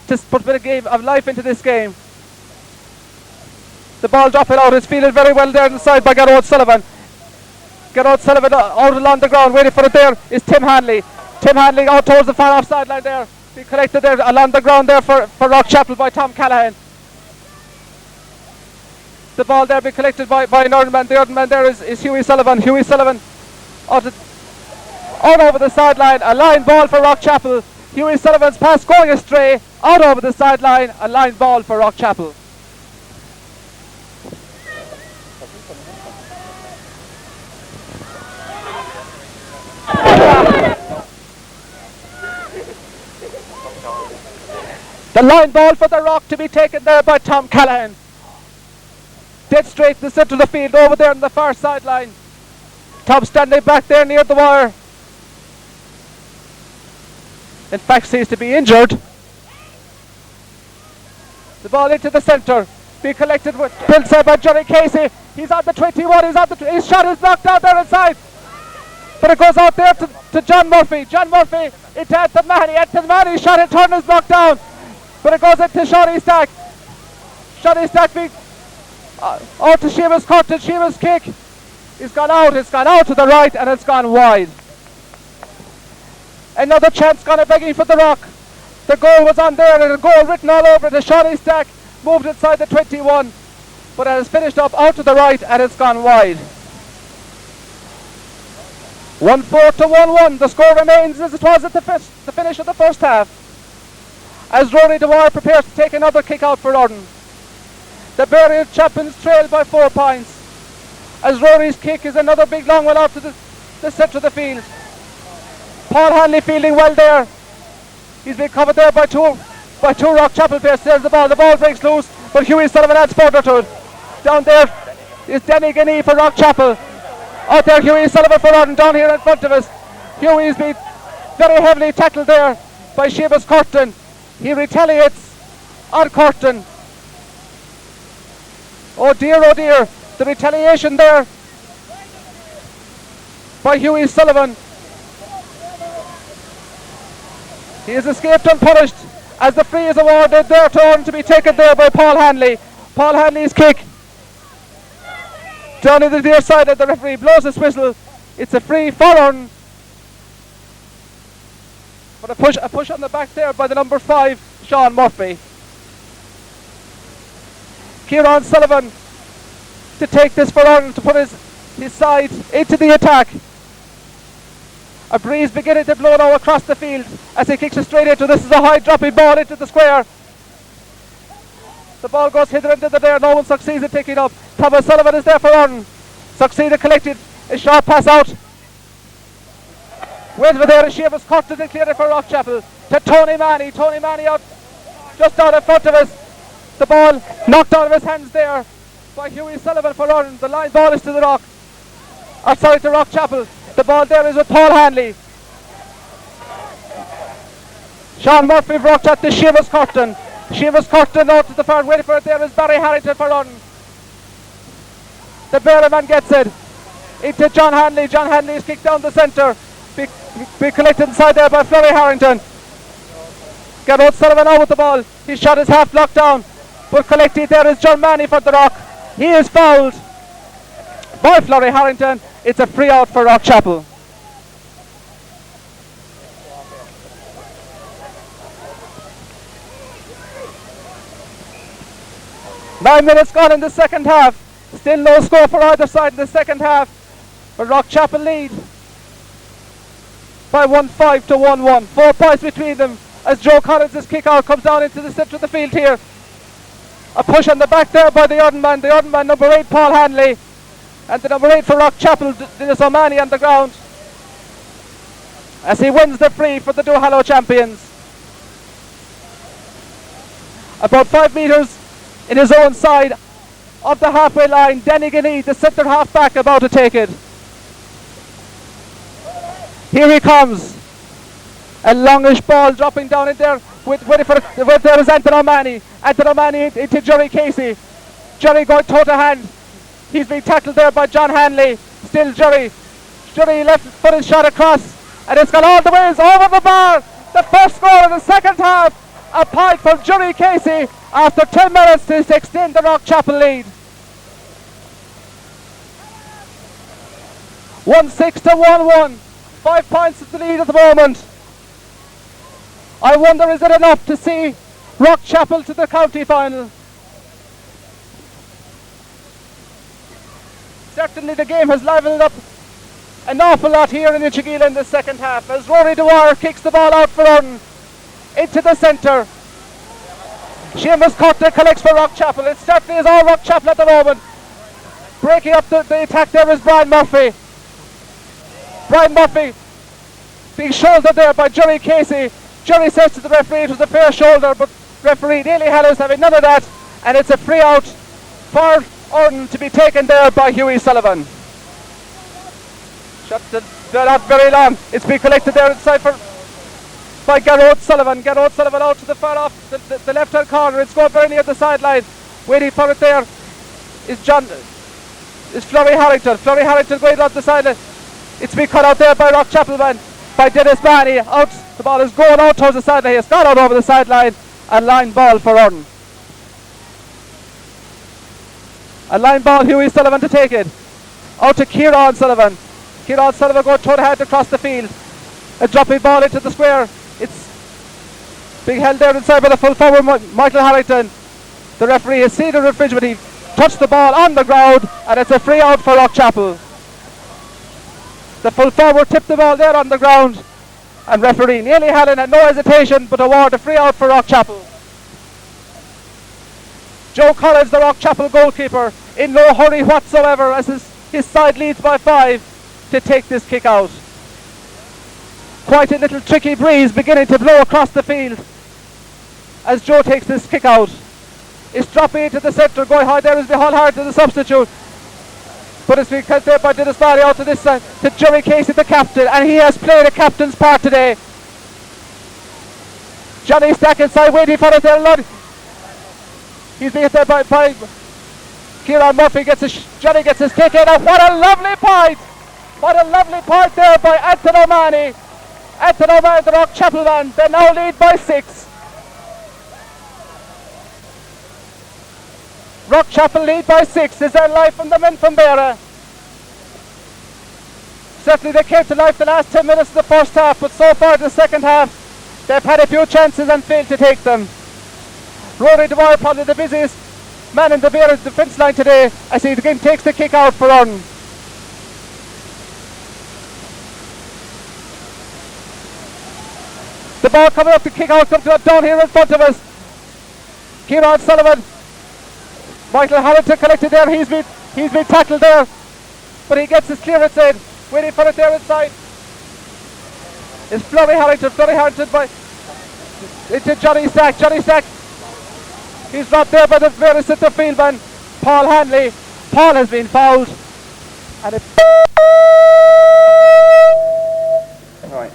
Just put a bit of game of life into this game. The ball dropping out. It's fielded very well there inside by Gerard Sullivan. Gerard Sullivan out along the ground. Waiting for it there is Tim Hanley. Tim Hanley out towards the far off sideline there. Be collected there along the ground there for Rockchapel by Tom Callahan. The ball there be collected by an Urhan man. The Urhan man there is Hughie Sullivan. Hughie Sullivan out over the sideline. A line ball for Rockchapel. Hughie Sullivan's pass going astray. Out over the sideline. A line ball for Rockchapel. The line ball for the Rock to be taken there by Tom Callahan. Dead straight to the centre of the field over there on the far sideline. Tom standing back there near the wire. In fact, seems to be injured. The ball into the centre. Being collected with inside by Johnny Casey. He's on the 21. His shot is knocked out there inside. But it goes out there to John Murphy. John Murphy into Anthony Mahoney. Anthony Mahoney's shot in turn is knocked down. But it goes into Shawnee Stack. Shawnee Stack being out to Seamus Curtin. Seamus kick. It's gone out to the right and it's gone wide. Another chance gone begging for the Rock. The goal was on there and a goal written all over it. Shawnee Stack moved inside the 21. But it has finished up out to the right and it's gone wide. 1-4 to 1-1. The score remains as it was at the finish of the first half. As Rory Dwyer prepares to take another kick out for Urhan. The Burial Champions trail by 4 points. As Rory's kick is another big long one out to the centre of the field. Paul Hanley fielding well there. He's been covered there by two Rockchapel players. There's the ball breaks loose, but Hughie Sullivan adds further to it. Down there is Denny Guinea for Rockchapel. Out there Hughie Sullivan for Urhan, down here in front of us. Hughie's been very heavily tackled there by Seamus Curtin. He retaliates on Curtin. Oh dear, the retaliation there by Hughie Sullivan. He has escaped unpunished as the free is awarded, their turn to be taken there by Paul Hanley. Paul Hanley's kick down in the near side, and the referee blows his whistle. It's a free for Urn. But a push on the back there by the number 5, Sean Murphy. Kieran Sullivan to take this for Urn, to put his side into the attack. A breeze beginning to blow now across the field as he kicks it straight into. This is a high dropping ball into the square. The ball goes hither and thither there. No one succeeds in taking it up. Thomas Sullivan is there for Urn. Succeeded collected a short pass out. Wait for there, Seamus Curtin and cleared it for Rockchapel to Tony Manny. Tony Manny out, just out in front of us. The ball knocked out of his hands there by Hughie Sullivan for Urn. The line ball is to the Rock. To Rockchapel. The ball there is with Paul Hanley. Sean Murphy for Rockchapel to Seamus Curtin. Seamus Curtin out to the far, waiting for it there is Barry Harrington for Urn. The Bearman gets it into John Hanley. John Hanley is kicked down the centre. Be collected inside there by Flurry Harrington. Garrod Sullivan out with the ball. His shot is half blocked down, but collected there is John Manny for the Rock. He is fouled by Flurry Harrington. It's a free out for Rockchapel. Nine minutes gone in the second half. Still no score for either side in the second half. But Rockchapel lead by 1-5 to 1-1. 4 points between them as Joe Collins' kick out comes down into the centre of the field here. A push on the back there by the Urn man. The Urn man, number 8, Paul Hanley. And the number 8 for Rockchapel, Dennis O'Mahony on the ground, as he wins the free for the Duhallow champions. About 5 metres in his own side of the halfway line, Denny Ganey, the centre half back, about to take it. Here he comes. A longish ball dropping down in there. There is Anthony O'Mahony. Anthony O'Mahony into Jerry Casey. Jerry going toe to hand. He's being tackled there by John Hanley. Still Jerry. Jerry left foot is shot across, and it's gone all the way over the bar. The first score of the second half. A point from Jerry Casey after 10 minutes to extend the Rockchapel lead. 1-6 to 1-1. 5 points is the lead at the moment. I wonder, is it enough to see Rockchapel to the county final? Certainly the game has levelled up an awful lot here in Inchigeelagh in the second half as Rory Dwyer kicks the ball out for Urn into the centre. Seamus Curtin collects for Rockchapel. It certainly is all Rockchapel at the moment. Breaking up the attack there is Brian Murphy. Brian Murphy being shouldered there by Jerry Casey. Jerry says to the referee it was a fair shoulder, but referee Neely Hallows having none of that, and it's a free out for Urn to be taken there by Hughie Sullivan. Shot not very long. It's being collected there inside by Garrod Sullivan. Garrod Sullivan out to the far off the left hand corner. It's going very near the sideline. Waiting for it there is Flurry Harrington. Flurry Harrington going out the sideline. It's being cut out there by Rockchapel man, by Dennis Manny. Out, the ball is going out towards the sideline. It's gone out over the sideline. A line ball for Urn. A line ball, Hughie Sullivan to take it. Out to Kieran Sullivan. Kieran Sullivan going toe to hand across the field. A dropping ball into the square. It's being held there inside by the full forward Michael Harrington. The referee has seen the infringement. He touched the ball on the ground, and it's a free out for Rockchapel. The full forward tipped the ball there on the ground, and referee Neely Hallen had no hesitation but award a free out for Rockchapel. Joe Collins, the Rockchapel goalkeeper, in no hurry whatsoever as his side leads by 5 to take this kick out. Quite a little tricky breeze beginning to blow across the field as Joe takes this kick out. It's dropping into the centre, going high there is Micheál Hart, the substitute. But it's been cut there by Dennis Barry out to this side to Jerry Casey, the captain, and he has played a captain's part today. Johnny Stack inside waiting for it there, Lord. He's being hit there by Kieran Murphy. Johnny gets his kick in, and what a lovely point! What a lovely point there by Anthony O'Mahony. Anthony O'Mahony, the Rock Chapel man. They now lead by 6. Rock Chapel lead by 6. Is there life from the men from Beara? Certainly they came to life the last 10 minutes of the first half, but so far the second half they've had a few chances and failed to take them. Rory Dwyer, probably the busiest man in the Beara defence line today, as he again takes the kick out for Urn. The ball coming up, the kick out comes down here in front of us. Kieran Sullivan. Michael Harrington collected there. He's been tackled there, but he gets his clearance in. Waiting for it there inside. It's Flurry Harrington by into Johnny Stack. Johnny Stack. He's dropped there by the very centre field man, Paul Hanley. Paul has been fouled, and it. Right.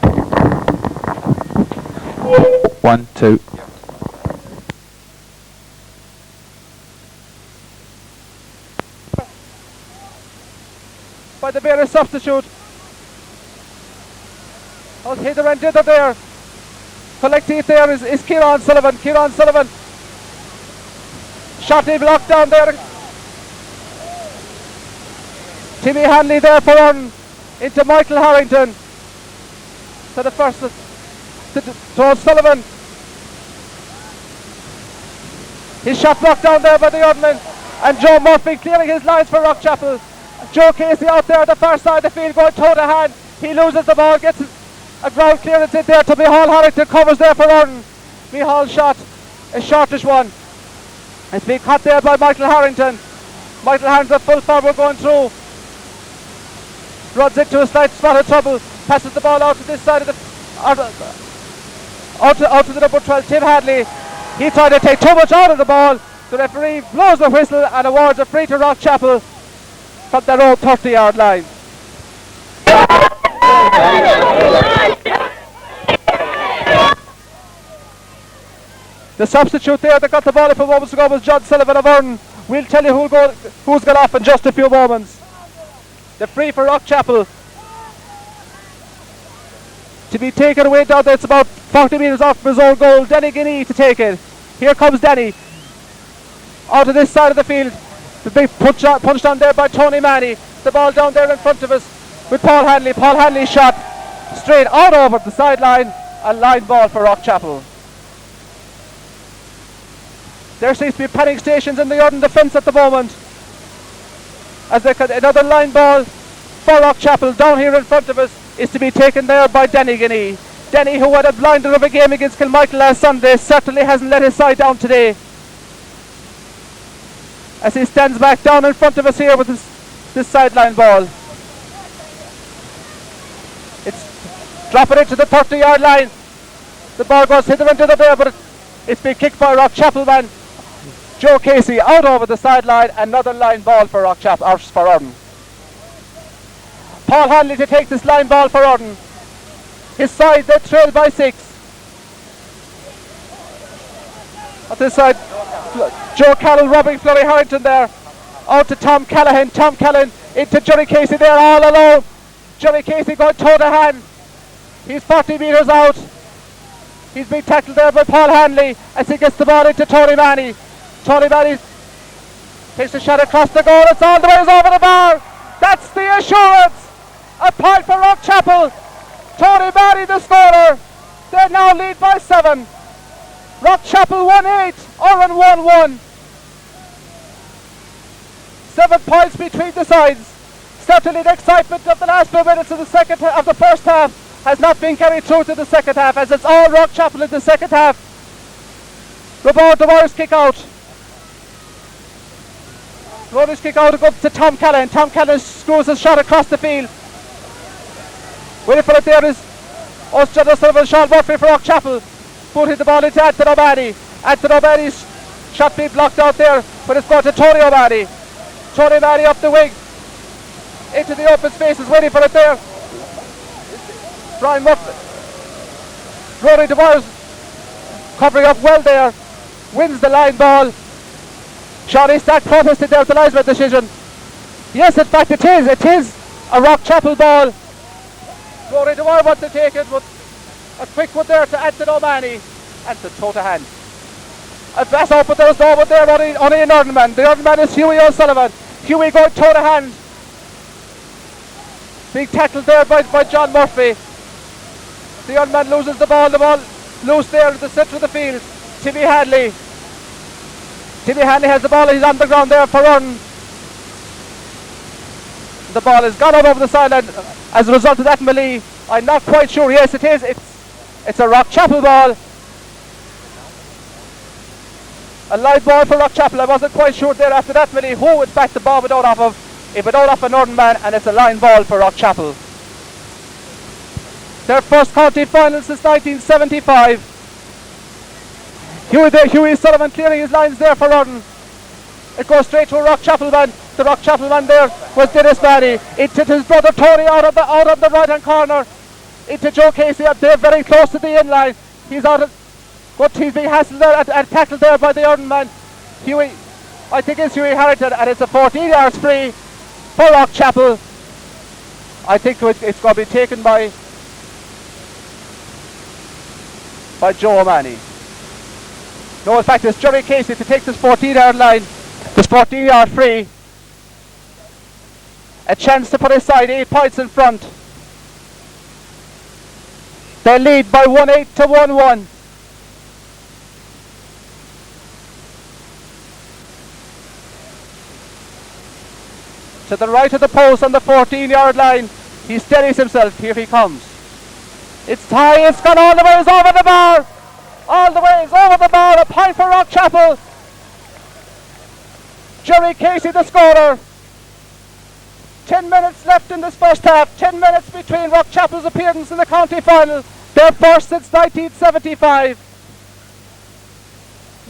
1, 2. By the Beara substitute. Out hither and dither there. Collecting it there is Kieran Sullivan. Kieran Sullivan. Shotty blocked down there. Timmy Hanley there for Urn. Into Michael Harrington. To the first. To O'Sullivan. His shot blocked down there by the Urnmen. And Joe Murphy clearing his lines for Rockchapel. Joe Casey out there at the far side of the field going toe to hand. He loses the ball, gets a ground clearance in there to Micheál Harrington, covers there for Urn. Micheál shot a shortish one. It's being caught there by Michael Harrington. Michael Harrington full forward going through. Runs into a slight spot of trouble. Passes the ball out to this side of the out to the number 12, Tim Hadley. He tried to take too much out of the ball. The referee blows the whistle and awards a free to Rockchapel from their own 30-yard line. The substitute there that got the ball a few moments ago was John Sullivan of Urn. We'll tell you who's gone off in just a few moments. The free for Rockchapel to be taken away down there. It's about 40 metres off from his own goal. Denny Guinea to take it. Here comes Denny out of this side of the field. The big punched on there by Tony Manny. The ball down there in front of us with Paul Hanley. Paul Hanley shot straight out over the sideline. A line ball for Rockchapel. There seems to be panic stations in the Urn defence at the moment, as another line ball for Rockchapel down here in front of us is to be taken there by Denny Guinea. Denny, who had a blinder of a game against Kilmichael last Sunday, certainly hasn't let his side down today, as he stands back down in front of us here with this sideline ball. It's dropping into the 30-yard line. The ball goes hither and thither there, but it's been kicked by Rockchapel man Joe Casey out over the sideline. Another line ball for Rockchapel, for Urn. Paul Hanley to take this line ball for Urn. His side, they trail by 6. At this side, Joe Carroll robbing Flurry Harrington there. Out to Tom Callahan. Tom Callahan into Jerry Casey there all alone. Jerry Casey going toe to hand. He's 40 metres out. He's been tackled there by Paul Hanley as he gets the ball into Tony Manny. Tony Manny takes a shot across the goal. It's all the way over the bar. That's the assurance. A point for Rockchapel. Tony Manny the scorer. They now lead by 7. Rockchapel 1-8, Urn 1-1. 7 points between the sides. Certainly the excitement of the last 2 minutes of the first half has not been carried through to the second half, as it's all Rockchapel in the second half. Robert Dwyer's kick out. Rory's kick out goes to Tom Callahan. Tom Callahan screws his shot across the field. Waiting for it there is O'Sullivan Sullivan, Sean Murphy for Rockchapel. Putting the ball into Anthony O'Mahony. Anthony O'Mahony's shot being blocked out there, but it's gone to Tony O'Mahony. Tony O'Mahony up the wing. into the open spaces, waiting for it there. Brian Murphy. Rory DeVars covering up well there. Wins the line ball. Shawnee Stack protested there at the linesman decision. Yes, in fact it is. It is a Rockchapel ball. Rory DeVars wants to take it, but a quick one there to Anton O'Mahony. And to toe to hand. A pass out, but there's no one there, only an Northern man. The Northern man is Hughie O'Sullivan. Hughie going toe to hand. Big tackle there by John Murphy. The young man loses the ball loose there in the centre of the field. Timmy Hanley has the ball, he's on the ground there for run. The ball has gone out over the sideline as a result of that melee. I'm not quite sure, yes it is, it's a Rockchapel ball. A live ball for Rockchapel. I wasn't quite sure there after that melee who in fact the ball went out off of. It went out off a Northern man, and it's a line ball for Rockchapel. Their first county final since 1975. Hughie Sullivan clearing his lines there for Northern. It goes straight to a Rockchapel man. The Rockchapel man there was Dennis Manny. Into his brother Tony out of the right hand corner. Into Joe Casey up there very close to the end line. He's out of, but he's being hassled there and tackled there by the Northern man. Hughie, I think it's Hughie Harrington, and it's a 14 yards free for Rockchapel. I think it's going to be taken by Joe O'Mahony. No, in fact it's Jerry Casey to take this 14-yard line, this 14-yard free. A chance to put his side 8 points in front. They lead by 1-8 to 1-1. To the right of the post on the 14-yard line. He steadies himself. Here he comes. It's high. It's gone all the way. It's over the bar. All the way. It's over the bar. A point for Rockchapel. Jerry Casey the scorer. 10 minutes left in this first half. 10 minutes between Rockchapel's appearance in the county final. Their first since 1975.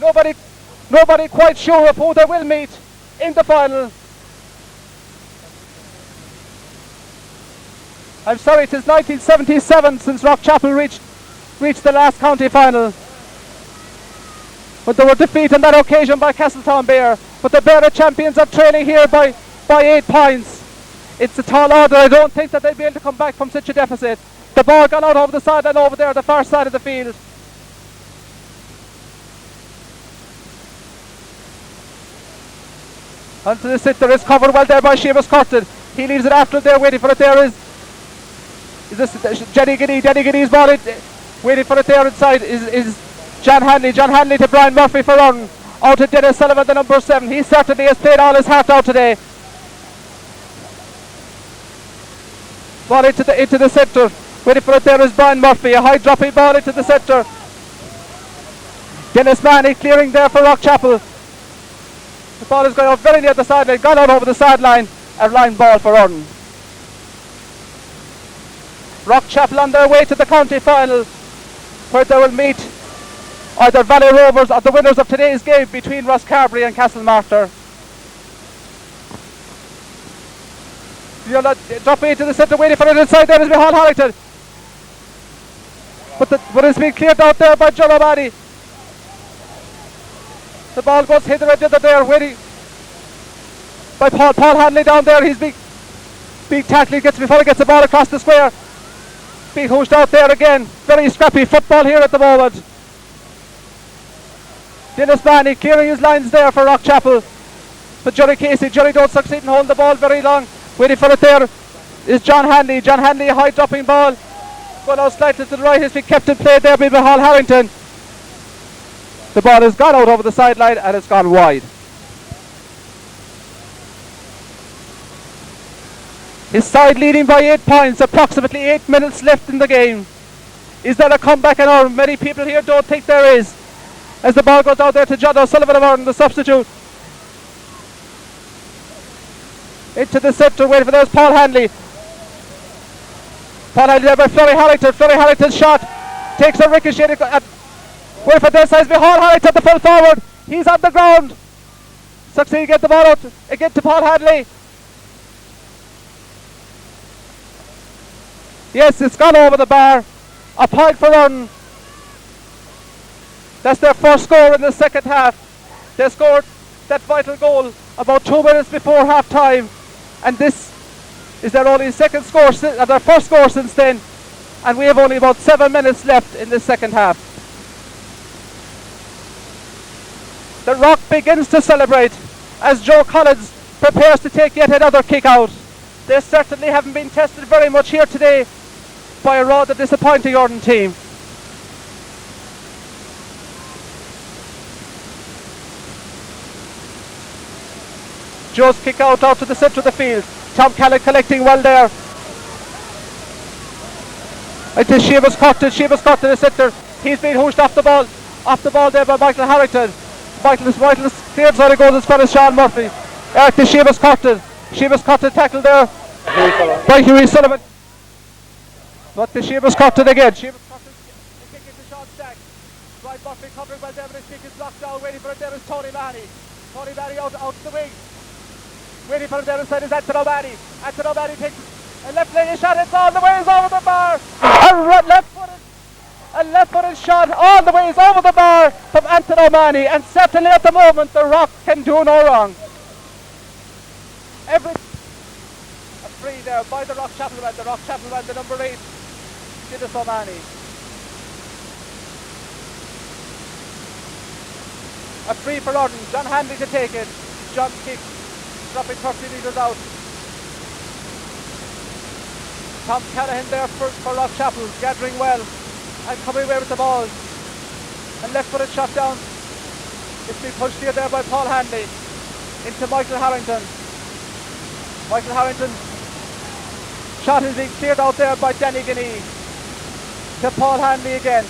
Nobody quite sure of who they will meet in the final. I'm sorry, it is 1977 since Rockchapel reached the last county final. But they were defeated on that occasion by Castletown Bear. But the Bear champions are trailing here by 8 points. It's a tall order. I don't think that they'll be able to come back from such a deficit. The ball got out over the sideline over there, the far side of the field. Onto the sitter is covered well there by Seamus Curtin. He leaves it after there, waiting for it. There is this Jenny Giddy? Jenny Giddy's ball waiting for it there inside is John Hanley. John Hanley to Brian Murphy for run. Out to Dennis Sullivan, the number 7. He certainly has played all his heart out today. Ball into the centre. Waiting for it there is Brian Murphy. A high dropping ball into the centre. Dennis Manny clearing there for Rockchapel. The ball is going out very near the sideline. Gone out over the sideline. A line ball for Urn. Rockchapel on their way to the county final, where they will meet either Valley Rovers or the winners of today's game between Rosscarbery and Castlemartyr. Dropping into the centre, waiting for it inside. There is Micheál Harrington, but it's been cleared out there by John O'Mahony. The ball goes hither and thither there, waiting by Paul Hanley down there. He's big tackling before he gets the ball across the square. Being hooshed out there again. Very scrappy football here at the moment. Dennis Manny clearing his lines there for Rockchapel. But Jerry Casey, don't succeed in holding the ball very long. Waiting for it there is John Hanley. John Hanley, a high dropping ball. Going out slightly to the right. Has been kept in play there by Micheál Harrington. The ball has gone out over the sideline and it's gone wide. His side leading by 8 points, approximately 8 minutes left in the game. Is there a comeback in Urn? Many people here don't think there is. As the ball goes out there to John O'Sullivan of Urn, the substitute. Into the centre, waiting for there's Paul Hanley. Paul Hanley there by Flurry Harrington. Flurry Harrington's shot takes a ricochet. Wait for this, as Micheál Harrington, the full forward. He's on the ground. Succeeding to get the ball out again to Paul Hanley. Yes, it's gone over the bar. A point for Urn. That's their first score in the second half. They scored that vital goal about 2 minutes before half time, and this is their only second score, their first score since then, and we have only about 7 minutes left in the second half. The Rock begins to celebrate as Joe Collins prepares to take yet another kick out. They certainly haven't been tested very much here today by a rather disappointing Urn team. Joe's kick out to the centre of the field. Tom Callan collecting well there. It is Seamus Curtin in the centre. He's been hooshed off the ball there by Michael Harrington. Michael's cleared side of goals as far as Sean Murphy. It is Seamus Curtin tackled there by Hughie Sullivan. But the Seamus Curtin again. Seamus Curtin kicking to Sean Stack. Brian Murphy covering well there, but his kick is blocked down. Waiting for it there is Tony Mahoney. Tony Mahoney out to the wing. Waiting for him there inside is Anton O'Mahony. Anton O'Mahony takes a left-legged shot. It's all the way over the bar. A left-footed shot all the way over the bar from Anton O'Mahony. And certainly at the moment the Rock can do no wrong. A free there by the Rock Chapel man. The Rock Chapel man, the number 8, Dennis O'Mahony. A free for Urn. John Hanley to take it. John kick. Dropping 30 metres out. Tom Callaghan there for Rock Chapel, gathering well and coming away with the ball. And left-footed shot down. It's been pushed here there by Paul Hanley into Michael Harrington. Michael Harrington. Shot is being cleared out there by Danny Guinea. To Paul Hanley again.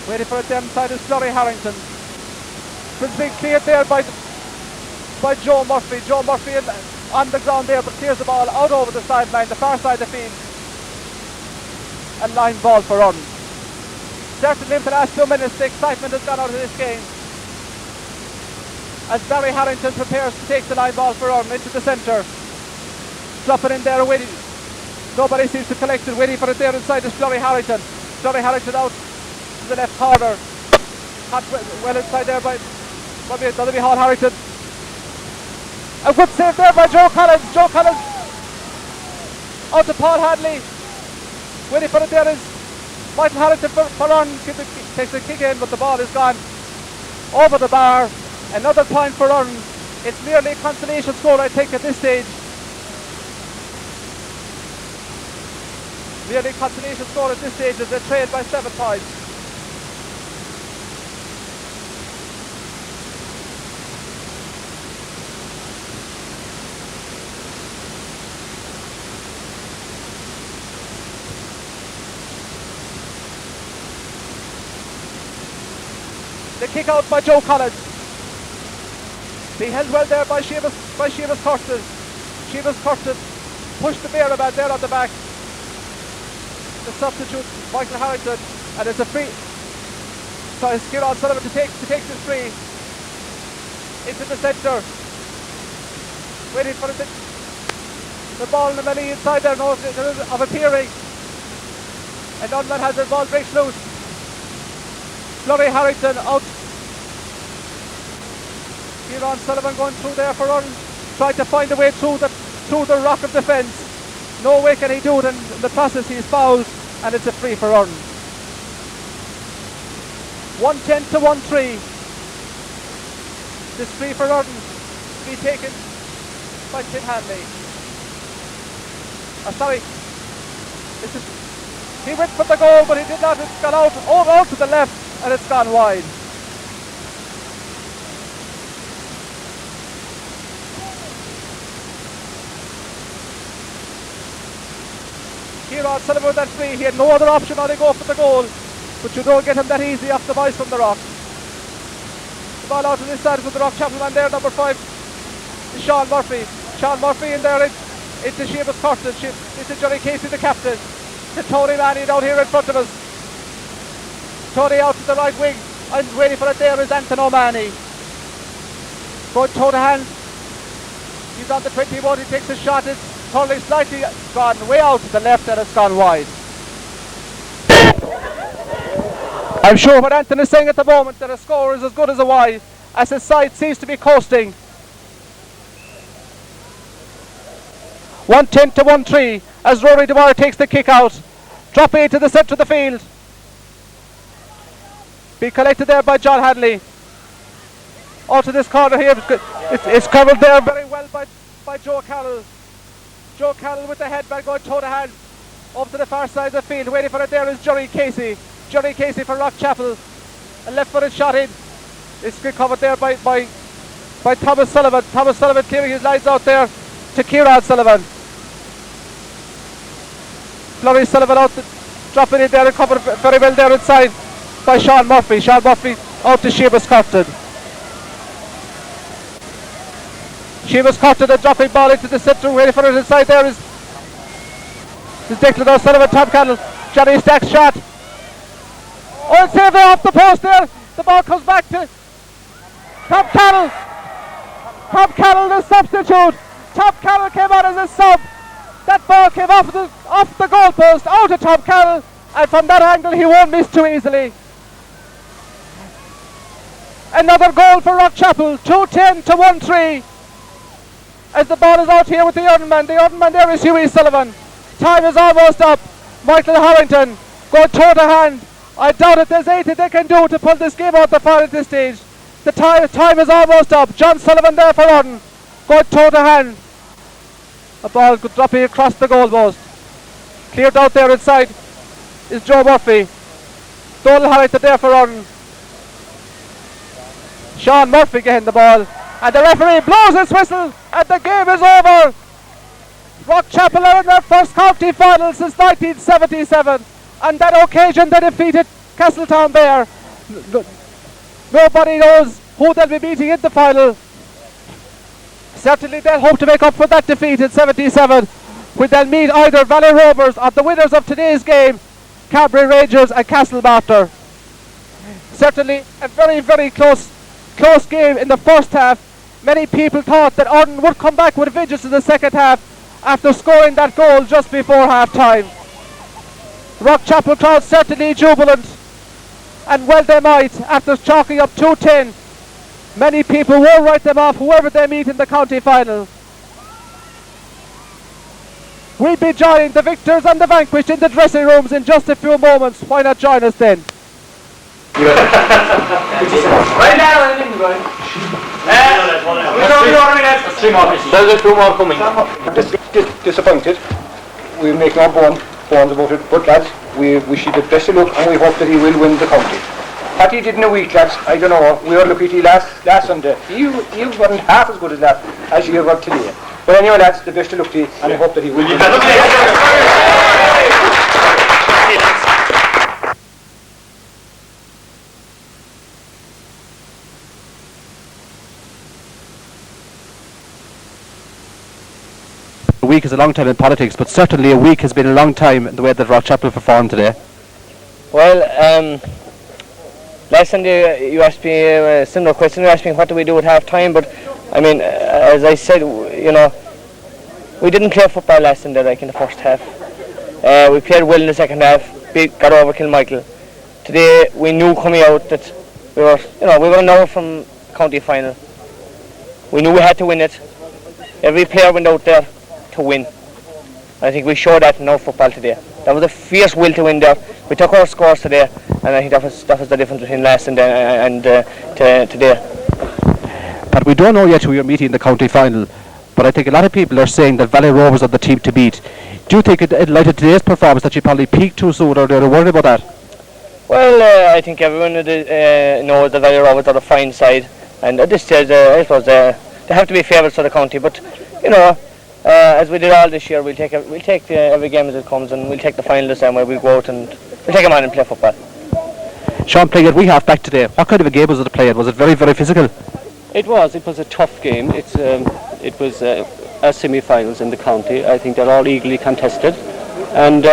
Waiting for it there inside is Flurry Harrington. It's being cleared there by Joe Murphy. Joe Murphy on the ground there, but clears the ball out over the sideline, the far side of the field. A line ball for Urn. Certainly in the last 2 minutes the excitement has gone out of this game. As Barry Harrington prepares to take the line ball for Urn into the centre. Dropping in there, waiting. Nobody seems to collect it, waiting for it there inside is Flurry Harrington. Flurry Harrington out to the left corner. Caught well inside there by that'll be Hall Harrington. A good save there by Joe Collins. Joe Collins out to Paul Hadley. Waiting for it there is Michael Harrington for Urn. Takes the kick in, but the ball is gone over the bar. Another point for Urn. It's merely a consolation score, I think, at this stage. Merely consolation score at this stage as they trail by 7 points. The kick out by Joe Collins. Being held well there by Seamus Curtin. Seamus Curtin pushed the bearer man there on the back. The substitute, Michael Harrington, and it's a free. So it's Kieran Sullivan to take this free into the centre. Waiting for the ball in the melee inside there, no of appearing. And Unman has the ball, breaks loose. Flurry Harrington out. Kieran Sullivan going through there for Urn, trying to find a way through the rock of defence. No way can he do it, and in the process he's fouled, and it's a free for Urn. 110 to 1-3. This free for Urn to be taken by Tim Hanley. He went for the goal, but he did not. It's gone out to the left, and it's gone wide. Kieran Sullivan with that free. He had no other option on to go for the goal, but you don't get him that easy off the boys from the Rock. The ball out to this side with the Rock Chapel man there, number 5 is Sean Murphy. Sean Murphy in there into Seamus Curtin, into Johnny Casey the captain, to Tony Manning down here in front of us. Tony out to the right wing, and waiting for it there is Anton O'Mahony. Going toe to hand He's on the 21, he takes a shot, it's totally slightly gone way out to the left and it's gone wide. I'm sure what Anthony is saying at the moment, that a score is as good as a Y, as his side seems to be coasting. 110 to 1-3 as Rory DeMar takes the kick out. Drop it to the centre of the field. Be collected there by John Hadley. Onto this corner here. It's covered there very well by Joe Carroll. Joe Carroll with the headband going toe to hand up to the far side of the field. Waiting for it there is Jerry Casey. Jerry Casey for Rockchapel. A left-footed shot in. It's covered there by Thomas Sullivan. Thomas Sullivan clearing his lines out there to Kieran Sullivan. Flurry Sullivan out, dropping it there and covered very well there inside by Sean Murphy. Sean Murphy out to Seamus Curtin. Seamus Curtin, a dropping ball into the centre, waiting for it inside there is Declan O'Sullivan, Tom Cannell, Johnny Stack's shot. Oh, it's saved off the post there. The ball comes back to Tom Cannell. Tom Cannell, the substitute. Tom Cannell came out as a sub. That ball came off the goalpost, out of Tom Cannell, and from that angle he won't miss too easily. Another goal for Rockchapel, 2-10 to 1-3. As the ball is out here with the Erdman. The Erdman there is Hughie Sullivan. Time is almost up. Michael Harrington going toe to hand. I doubt if there's anything they can do to pull this game out the far at this stage. The time is almost up. John Sullivan there for Erdman, going toe to hand. A ball dropping across the goalpost. Cleared out there inside is Joe Murphy. Donald Harrington there for Erdman. Sean Murphy getting the ball. And the referee blows his whistle and the game is over. Rockchapel are in their first county final since 1977. On that occasion they defeated Castletown Bear. Nobody knows who they'll be meeting in the final. Certainly they'll hope to make up for that defeat in 77 when they'll meet either Valley Rovers or the winners of today's game, Carbery Rangers and Castlebarter. Certainly a very, very close game in the first half. Many people thought that Ardon would come back with a vengeance in the second half after scoring that goal just before half time. Rockchapel crowd certainly jubilant, and well they might after chalking up 2-10. Many people will write them off whoever they meet in the county final. We'll be joining the victors and the vanquished in the dressing rooms in just a few moments. Why not join us then? Right now, there's two more coming. Disappointed. We make no bones about it, but lads, we wish you the best of luck and we hope that he will win the county. What he did in a week, lads, I don't know. We were lucky last Sunday. He wasn't half as good as you were today. But anyway, lads, the best of luck to you and I hope that he will win. A week is a long time in politics, but certainly a week has been a long time in the way that Rockchapel performed today. Well, last Sunday you asked me a similar question. You asked me what do we do at half time, but I mean, as I said, you know, we didn't play football last Sunday like in the first half. We played well in the second half, got over Kilmichael. Today we knew coming out that we were an hour from county final. We knew we had to win it. Every player went out there to win. I think we showed that in our football today. There was a fierce will to win there. We took our scores today, and I think that was the difference between last and today. But we don't know yet who you're meeting in the county final. But I think a lot of people are saying that Valley Rovers are the team to beat. Do you think, in light of today's performance, that you probably peaked too soon, or they're worried about that? Well, I think everyone knows the Valley Rovers are a fine side, and at this stage, I suppose they have to be favourites for the county. But you know, as we did all this year, we'll take every game as it comes, and we'll take the final the same way. We'll go out and we'll take them on and play football. Sean, playing at we half back today, what kind of a game was it played? Was it very, very physical? It was a tough game. It was our semi-finals in the county. I think they're all eagerly contested, and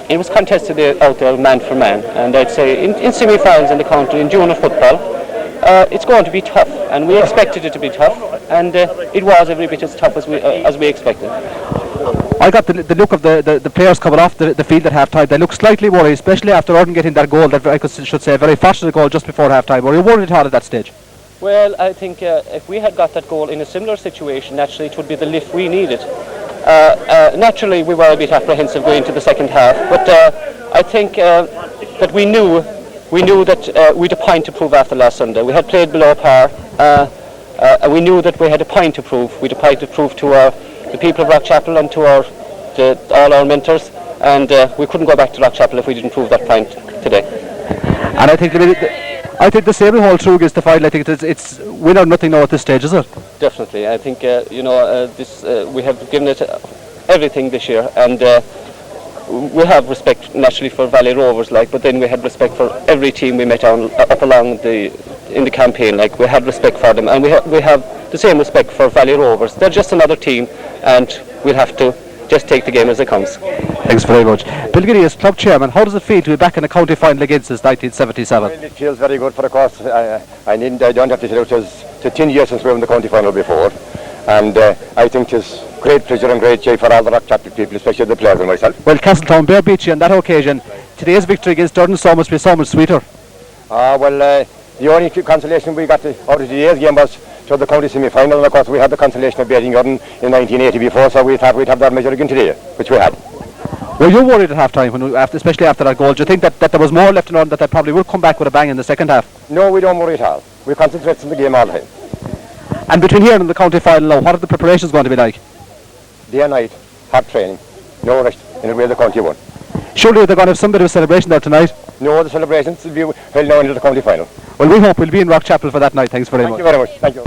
it was contested out there man for man. And I'd say in semi-finals in the county, in junior football, it's going to be tough, and we expected it to be tough, and it was every bit as tough as we expected. I got the look of the players coming off the field at half time. They look slightly worried, especially after Urban getting that goal, that I should say a very fortunate goal just before half time. Were you worried at all at that stage? Well, I think if we had got that goal in a similar situation, naturally it would be the lift we needed. Naturally we were a bit apprehensive going into the second half, but I think that we knew that we had a point to prove after last Sunday. We had played below par, and we knew that we had a point to prove. We had a point to prove to the people of Rockchapel and to all our mentors, and we couldn't go back to Rockchapel if we didn't prove that point today. And I think the same will hold true against the final. I think it's win or nothing now at this stage, is it? Definitely. I think we have given it everything this year, and we have respect naturally for Valley Rovers, but then we had respect for every team we met up along in the campaign. We had respect for them, and we have the same respect for Valley Rovers. They're just another team, and we'll have to just take the game as it comes. Thanks very much. Bill Giddy, as club chairman, how does it feel to be back in the county final again since 1977? Well, it feels very good, for of course. I don't have to say it was 10 years since we were in the county final before, and I think it's great pleasure and great joy for all the Rockchapel people, especially the players and myself. Well, Castletown Bear beat you on that occasion. Today's victory against Durden must be so much sweeter. The only consolation we got out of today's game was to the county semi-final, and of course we had the consolation of beating Durden in 1980 before, so we thought we'd have that measure again today, which we had. Were you worried at half time, especially after that goal? Do you think that there was more left in order, that they probably would come back with a bang in the second half? No, we don't worry at all. We concentrate on the game all the time. And between here and the county final now, what are the preparations going to be like? Day and night, hard training, no rest, in the way the county won. Surely they're going to have some bit of a celebration there tonight? No, the celebrations will be held now into the county final. Well, we hope we'll be in Rockchapel for that night. Thanks very much. Thank you very much. Thank you.